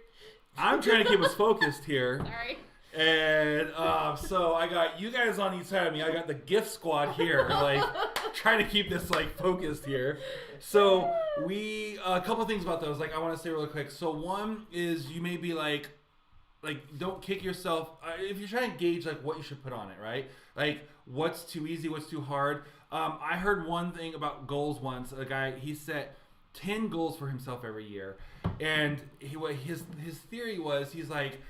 I'm trying to keep us focused here. Sorry. And so I got you guys on each side of me. I got the gift squad here, like trying to keep this like focused here. So a couple things about those. Like I want to say really quick. So one is you may be like don't kick yourself if you're trying to gauge like what you should put on it, right? Like what's too easy, what's too hard. I heard one thing about goals once. A guy he set 10 goals for himself every year, and his theory was he's like.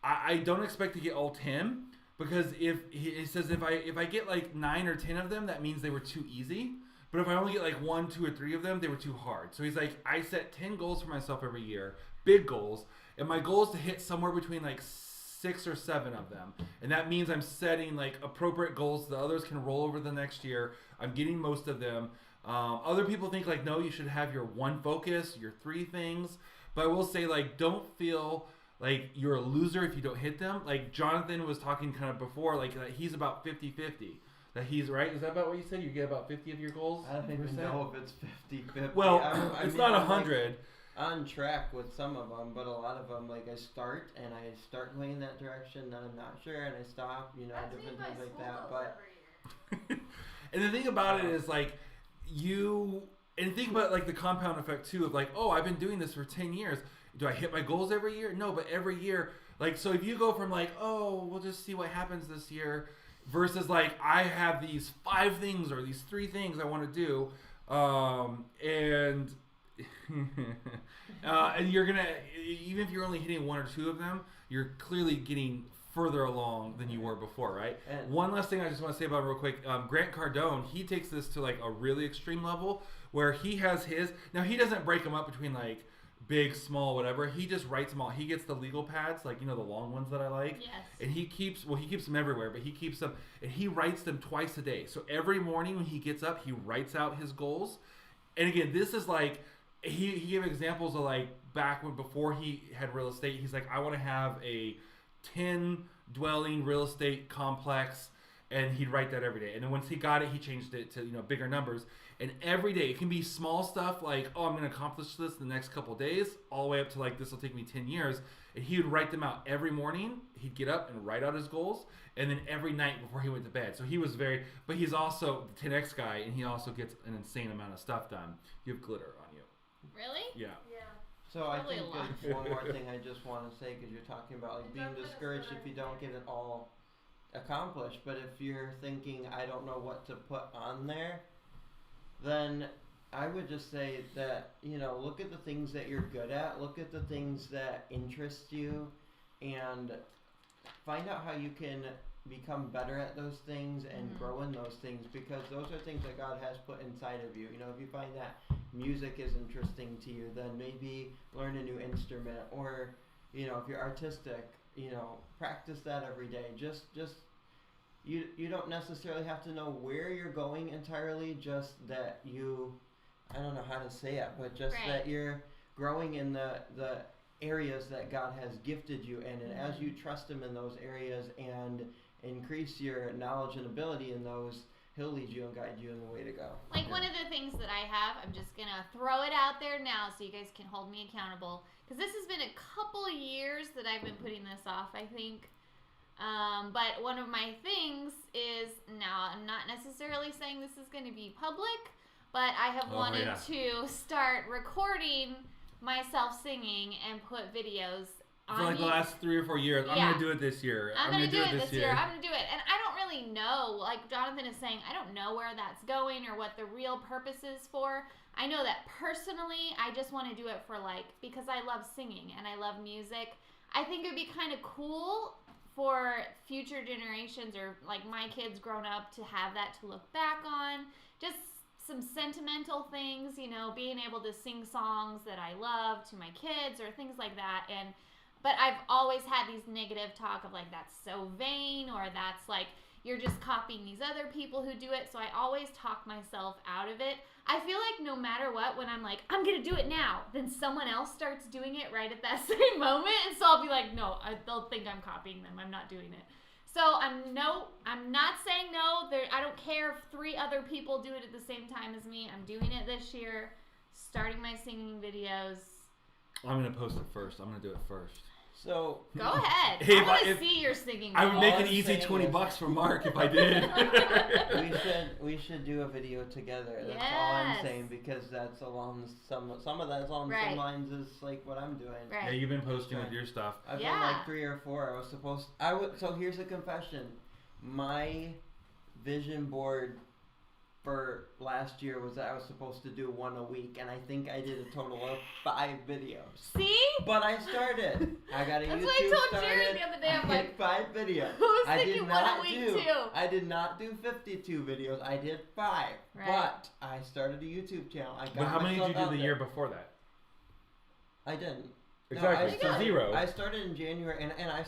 I don't expect to get all 10 because he says if I get like 9 or 10 of them, that means they were too easy. But if I only get like 1, 2, or 3 of them, they were too hard. So he's like, I set 10 goals for myself every year, big goals, and my goal is to hit somewhere between like 6 or 7 of them. And that means I'm setting like appropriate goals so the others can roll over the next year. I'm getting most of them. Other people think like, no, you should have your 1 focus, your 3 things. But I will say like, don't feel like you're a loser if you don't hit them. Like Jonathan was talking kind of before, like he's about 50-50. That he's right. Is that about what you said? You get about 50 of your goals? I don't even know if it's 50-50. Well, I it's mean, not I'm, 100. Like, on track with some of them, but a lot of them, like I start going in that direction, then I'm not sure, and I stop, That's different me by things like school that. goals But every year. And the thing about it is like and think about like the compound effect too of like, oh, I've been doing this for 10 years. Do I hit my goals every year? No, but every year, like, so if you go from like, oh, we'll just see what happens this year versus like, I have these 5 things or these 3 things I want to do. And you're gonna, even if you're only hitting 1 or 2 of them, you're clearly getting further along than you were before, right? And one last thing I just want to say about it real quick. Grant Cardone, he takes this to like a really extreme level where he has now he doesn't break them up between like big, small, whatever. He just writes them all. He gets the legal pads, like, the long ones that I like. Yes. And he keeps them everywhere, but he keeps them, and he writes them twice a day. So every morning when he gets up, he writes out his goals. And again, this is like, he gave examples of like back when, before he had real estate, he's like, I want to have a 10 dwelling real estate complex, and he'd write that every day. And then once he got it, he changed it to bigger numbers. And every day it can be small stuff like, oh, I'm going to accomplish this in the next couple of days, all the way up to like, this will take me 10 years. And he would write them out every morning. He'd get up and write out his goals, and then every night before he went to bed. So he was but he's also the 10X guy, and he also gets an insane amount of stuff done. You have glitter on you. Really? Yeah. Yeah. so I Probably think a lot. there's one more thing I just want to say, because you're talking about like It's being not gonna discouraged start if you don't get it all accomplished. But if you're thinking, I don't know what to put on there, then I would just say that, look at the things that you're good at, look at the things that interest you, and find out how you can become better at those things and grow in those things, because those are things that God has put inside of you. If you find that music is interesting to you, then maybe learn a new instrument, or, if you're artistic, practice that every day. Just you don't necessarily have to know where you're going entirely, just that I don't know how to say it, but just that you're growing in the areas that God has gifted you in, and as you trust Him in those areas and increase your knowledge and ability in those, He'll lead you and guide you in the way to go. Like one of the things that I have, I'm just going to throw it out there now so you guys can hold me accountable, because this has been a couple of years that I've been putting this off, I think. But one of my things is, now I'm not necessarily saying this is going to be public, but I have wanted to start recording myself singing and put videos on For like the last 3 or 4 years. Yeah. I'm going to do it this year. I'm going to do it this year. I'm going to do it. And I don't really know, like Jonathan is saying, I don't know where that's going or what the real purpose is for. I know that personally, I just want to do it for because I love singing and I love music. I think it would be kind of cool for future generations, or like my kids grown up, to have that to look back on. Just some sentimental things, being able to sing songs that I love to my kids or things like that. But I've always had these negative talk of like, that's so vain, or that's like, you're just copying these other people who do it. So I always talk myself out of it. I feel like no matter what, when I'm like, I'm going to do it now, then someone else starts doing it right at that same moment. And so I'll be like, no, they'll think I'm copying them. I'm not doing it. So I'm not saying no. I don't care if 3 other people do it at the same time as me. I'm doing it this year, starting my singing videos. I'm going to post it first. I'm going to do it first. So go ahead. Hey, I want to see your singing. I would make All an I'm easy saying $20 is- for Mark if I did. we should do a video together. That's all I'm saying, because that's along some of that's along the same lines as like what I'm doing. Right. Yeah, you've been posting with your stuff. I've done like 3 or 4. So here's a confession. My vision board for last year was that I was supposed to do 1 a week, and I think I did a total of 5 videos. See? But I started. I got a That's YouTube what I told started. Jared the other day. I'm I like, did 5 videos. who's I thinking did 1 a not week do. too? I did not do 52 videos. I did 5. Right. But I started a YouTube channel. I got But how many did you myself do the out year there. before that? I didn't. Exactly. No, So 0. I started in January, and I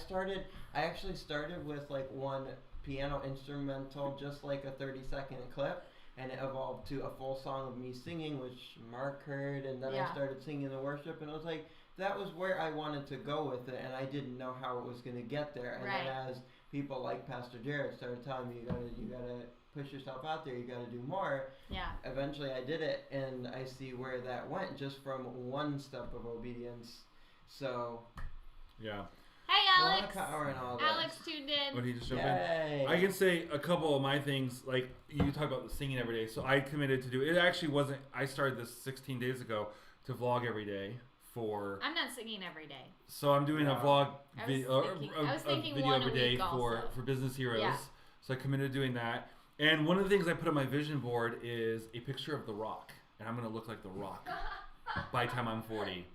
actually started with like 1 piano instrumental, just like a 30-second clip. and it evolved to a full song of me singing, which Mark heard, and then Yeah. I started singing the worship, and it was like, that was where I wanted to go with it, and I didn't know how it was going to get there. And Right. then as people like Pastor Jared started telling me, you gotta push yourself out there, you gotta do more. Yeah. Eventually, I did it, and I see where that went just from one step of obedience. So, Yeah. Hey, a lot of Alex. power in all this. Alex tuned in. What did he just jump in? Yay! I can say a couple of my things, like you talk about the singing every day. So I committed to do it. Actually wasn't. I started this 16 days ago to vlog every day for. I'm not singing every day. So I'm doing a No. vlog I was video, thinking- I was thinking video one a every day week also. for Business Heroes. Yeah. So I committed to doing that. And one of the things I put on my vision board is a picture of The Rock, and I'm gonna look like The Rock by the time I'm 40.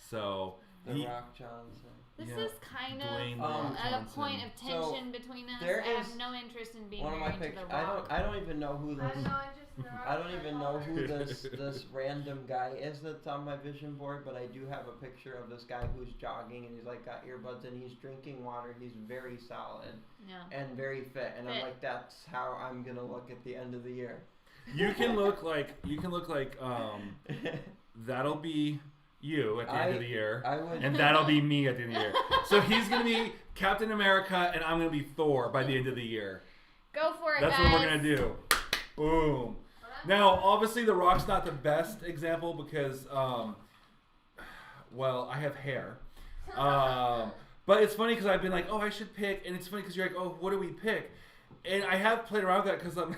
So The Rock Johnson. This Yeah. is kind Dwayne of a Johnson. point of So, tension between us. there I have is no interest in being One of my married to pictures. The Rock. I don't even know who I this. have no interest in the rock. I don't even know who Rock. this random guy is that's on my vision board, but I do have a picture of this guy who's jogging and he's like got earbuds and he's drinking water. He's very solid No. and very fit, and I'm Fit. like, that's how I'm gonna look at the end of the year. you can look like that'll be you at the end of the year. I would. And that'll be me at the end of the year. So he's going to be Captain America, and I'm going to be Thor by the end of the year. Go for it, That's guys. what we're going to do. Boom. Now, obviously, The Rock's not the best example because, well, I have hair. But it's funny because I've been like, oh, I should pick. And it's funny because you're like, oh, what do we pick? And I have played around with that because I'm...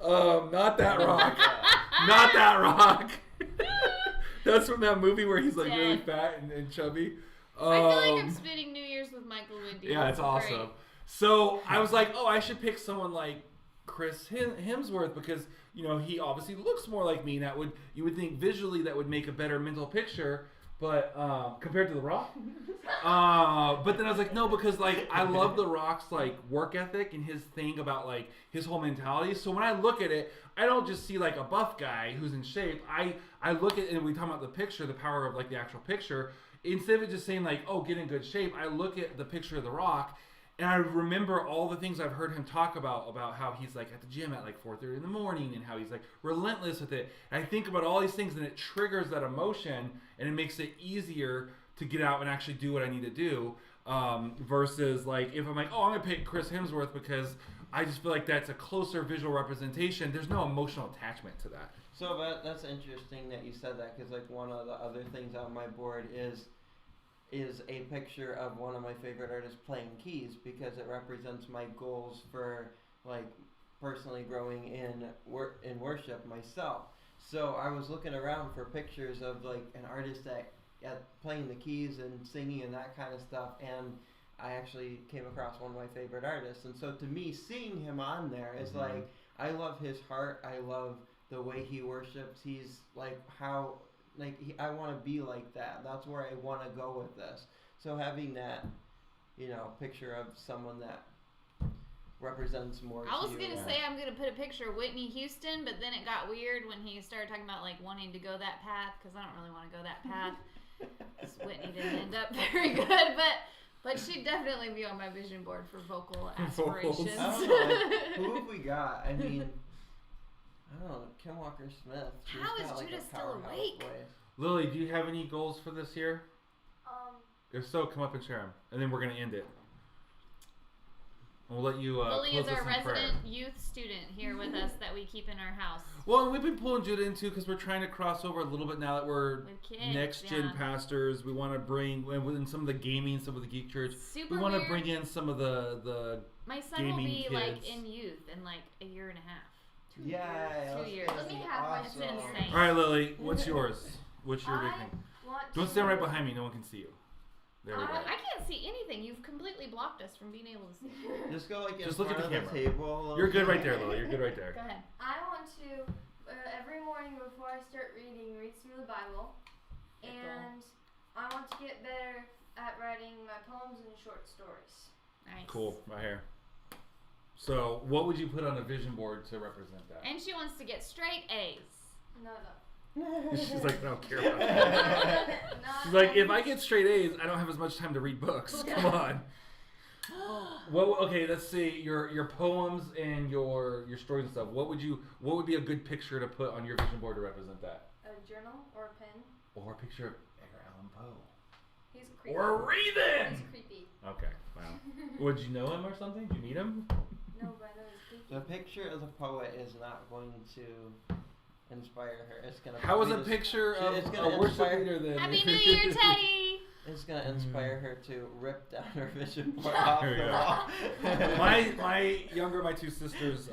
not that Rock. Not that Rock. That's from that movie where he's like really Dead. fat and chubby. I feel like I'm spending New Year's with Michael Windy. Yeah, it's awesome. Great. So I was like, oh, I should pick someone like Chris Hemsworth because you know he obviously looks more like me. And that would you would think visually that would make a better mental picture, but compared to The Rock. But then I was like, no, because like I love The Rock's like work ethic and his thing about like his whole mentality. So when I look at it, I don't just see like a buff guy who's in shape. I look at it and we talk about the picture, the power of like the actual picture. Instead of it just saying like, oh, get in good shape, I look at the picture of The Rock and I remember all the things I've heard him talk about how he's like at the gym at like 4:30 in the morning and how he's like relentless with it. And I think about all these things and it triggers that emotion and it makes it easier to get out and actually do what I need to do. Versus like if I'm like, oh, I'm gonna pick Chris Hemsworth because I just feel like that's a closer visual representation. There's no emotional attachment to that. So that's interesting that you said that because like one of the other things on my board is a picture of one of my favorite artists playing keys because it represents my goals for like personally growing in worship myself. So I was looking around for pictures of like an artist at playing the keys and singing and that kind of stuff, and I actually came across one of my favorite artists. And so to me, seeing him on there is like, I love his heart. I love the way he worships. He's like how, like I want to be like that. That's where I want to go with this. So having that, you know, picture of someone that represents more I was to going you. to say I'm going to put a picture of Whitney Houston, but then it got weird when he started talking about like wanting to go that path because I don't really want to go that path. 'Cause Whitney didn't end up very good, but she'd definitely be on my vision board for vocal aspirations. I don't know, like, who have we got? I mean, I don't know, Kim Walker-Smith. She's How got, is like, Judah a still powerhouse awake? voice. Lily, do you have any goals for this year? If so, come up and share them, and then we're gonna end it. We'll let you Lily close is us our in resident prayer. youth student here with us that we keep in our house. Well, and we've been pulling Judah into because we're trying to cross over a little bit now that we're With kids, next gen yeah. pastors. We want to bring within some of the gaming, some of the geek church. Super We want to weird. bring in some of the My son will gaming be like kids. in youth in like a year and a half. 2 Yeah, years. 2 that's years. gonna Let me be have my awesome. It's insane. All right, Lily, what's yours? What's your big I thing? want Don't to stand right behind me. No one can see you. There we go. I can't see anything. You've completely blocked us from being able to see. Just go like in Just look at front the of camera. table. a little You're good bit. right there, Lily. You're good right there. Go ahead. I want to every morning before I start reading, read through the Bible, and I want to get better at writing my poems and short stories. Nice. Cool, right here. So, what would you put on a vision board to represent that? And she wants to get straight A's. No. She's like, I don't care about that. Not She's like, if I A's. get straight A's, I don't have as much time to read books. Come on. Well, okay, let's see your poems and your stories and stuff. What would be a good picture to put on your vision board to represent that? A journal or a pen. Or a picture of Edgar Allan Poe. He's creepy. Or a raven. He's creepy. Okay, wow. Would you know him or something? Did you meet him? No, but I know he's creepy. The picture of the poet is not going to inspire her. It's gonna. How is be a this- picture she- of it's a gonna worship inspire- leader then? Happy New Year, Teddy! It's gonna inspire her to rip down her vision board off There the you go. wall. my two sisters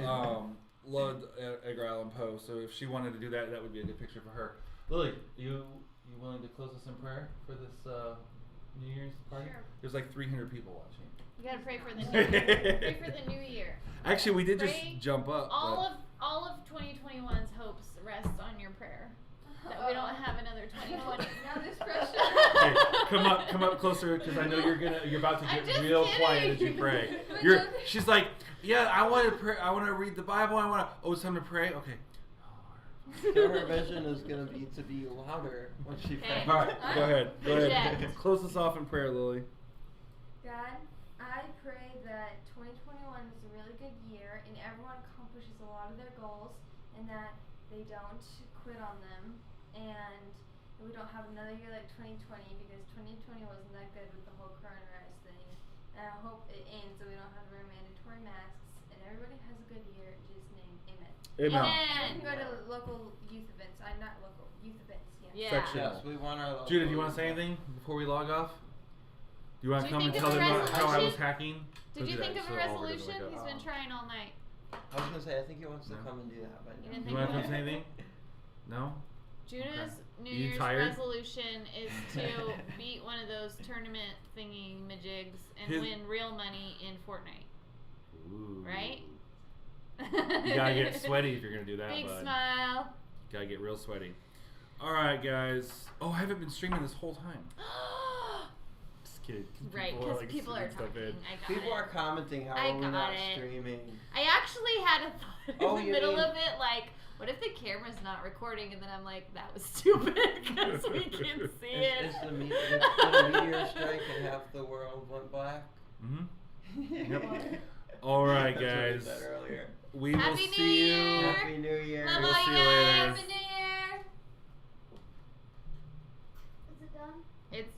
loved Edgar Allan Poe, so if she wanted to do that, that would be a good picture for her. Lily, you willing to close us in prayer for this New Year's party? Sure. There's like 300 people watching. You gotta pray for the new year. Pray for the new year. Actually, we did Pray just jump up. All of 2021's hopes rest on your prayer. That we don't have another 2020. Now there's pressure. Okay, come up closer because I know you're about to I'm get just real kidding. quiet as you pray. She's like, yeah, I want to pray. I want to read the Bible. Oh, it's time to pray. Okay. Her vision is gonna be to be louder when she Okay. prays. All right, go ahead. Go ahead. Project. Close us off in prayer, Lily. God, I pray that 2021 is a really good year and everyone accomplishes a lot of their goals and that they don't quit on them and we don't have another year like 2020 because 2020 wasn't that good with the whole coronavirus thing. And I hope it ends so we don't have to wear mandatory masks and everybody has a good year in Jesus' name. Amen. Amen. You can go to local youth events. I'm not local youth events. Yeah. Yeah. Section. Yes, we want our. Judith, do you want to say anything before we log off? Do you want Do to you come and think tell of them a how I was resolution? hacking? Did Don't you do think that, of so a all we're doing resolution? like He's been trying all night. I was gonna say I think he wants to No. come and do that, but You no. didn't You think want to of come say anything? No? Juna's New You Year's tired? resolution is to beat one of those tournament thingy majigs and His- win real money in Fortnite. Ooh. Right? You gotta get sweaty if you're gonna do that, Big bud. smile. Gotta get real sweaty. All right, guys. Oh, I haven't been streaming this whole time. Just kidding. Right, People because people are sending stuff talking. in. I got People it. are commenting how I we're got not it. streaming. I actually had a thought Oh, in the you middle mean- of it, like, what if the camera's not recording? And then I'm like, that was stupid because we can see it. Is the meteor strike and half the world went black? Mm-hmm. Yep. All right, That's what I guys. said earlier. We Happy will New see you. Year. Happy New Year. Love We'll all see you you later. guys. Happy New Year. Is it done? It's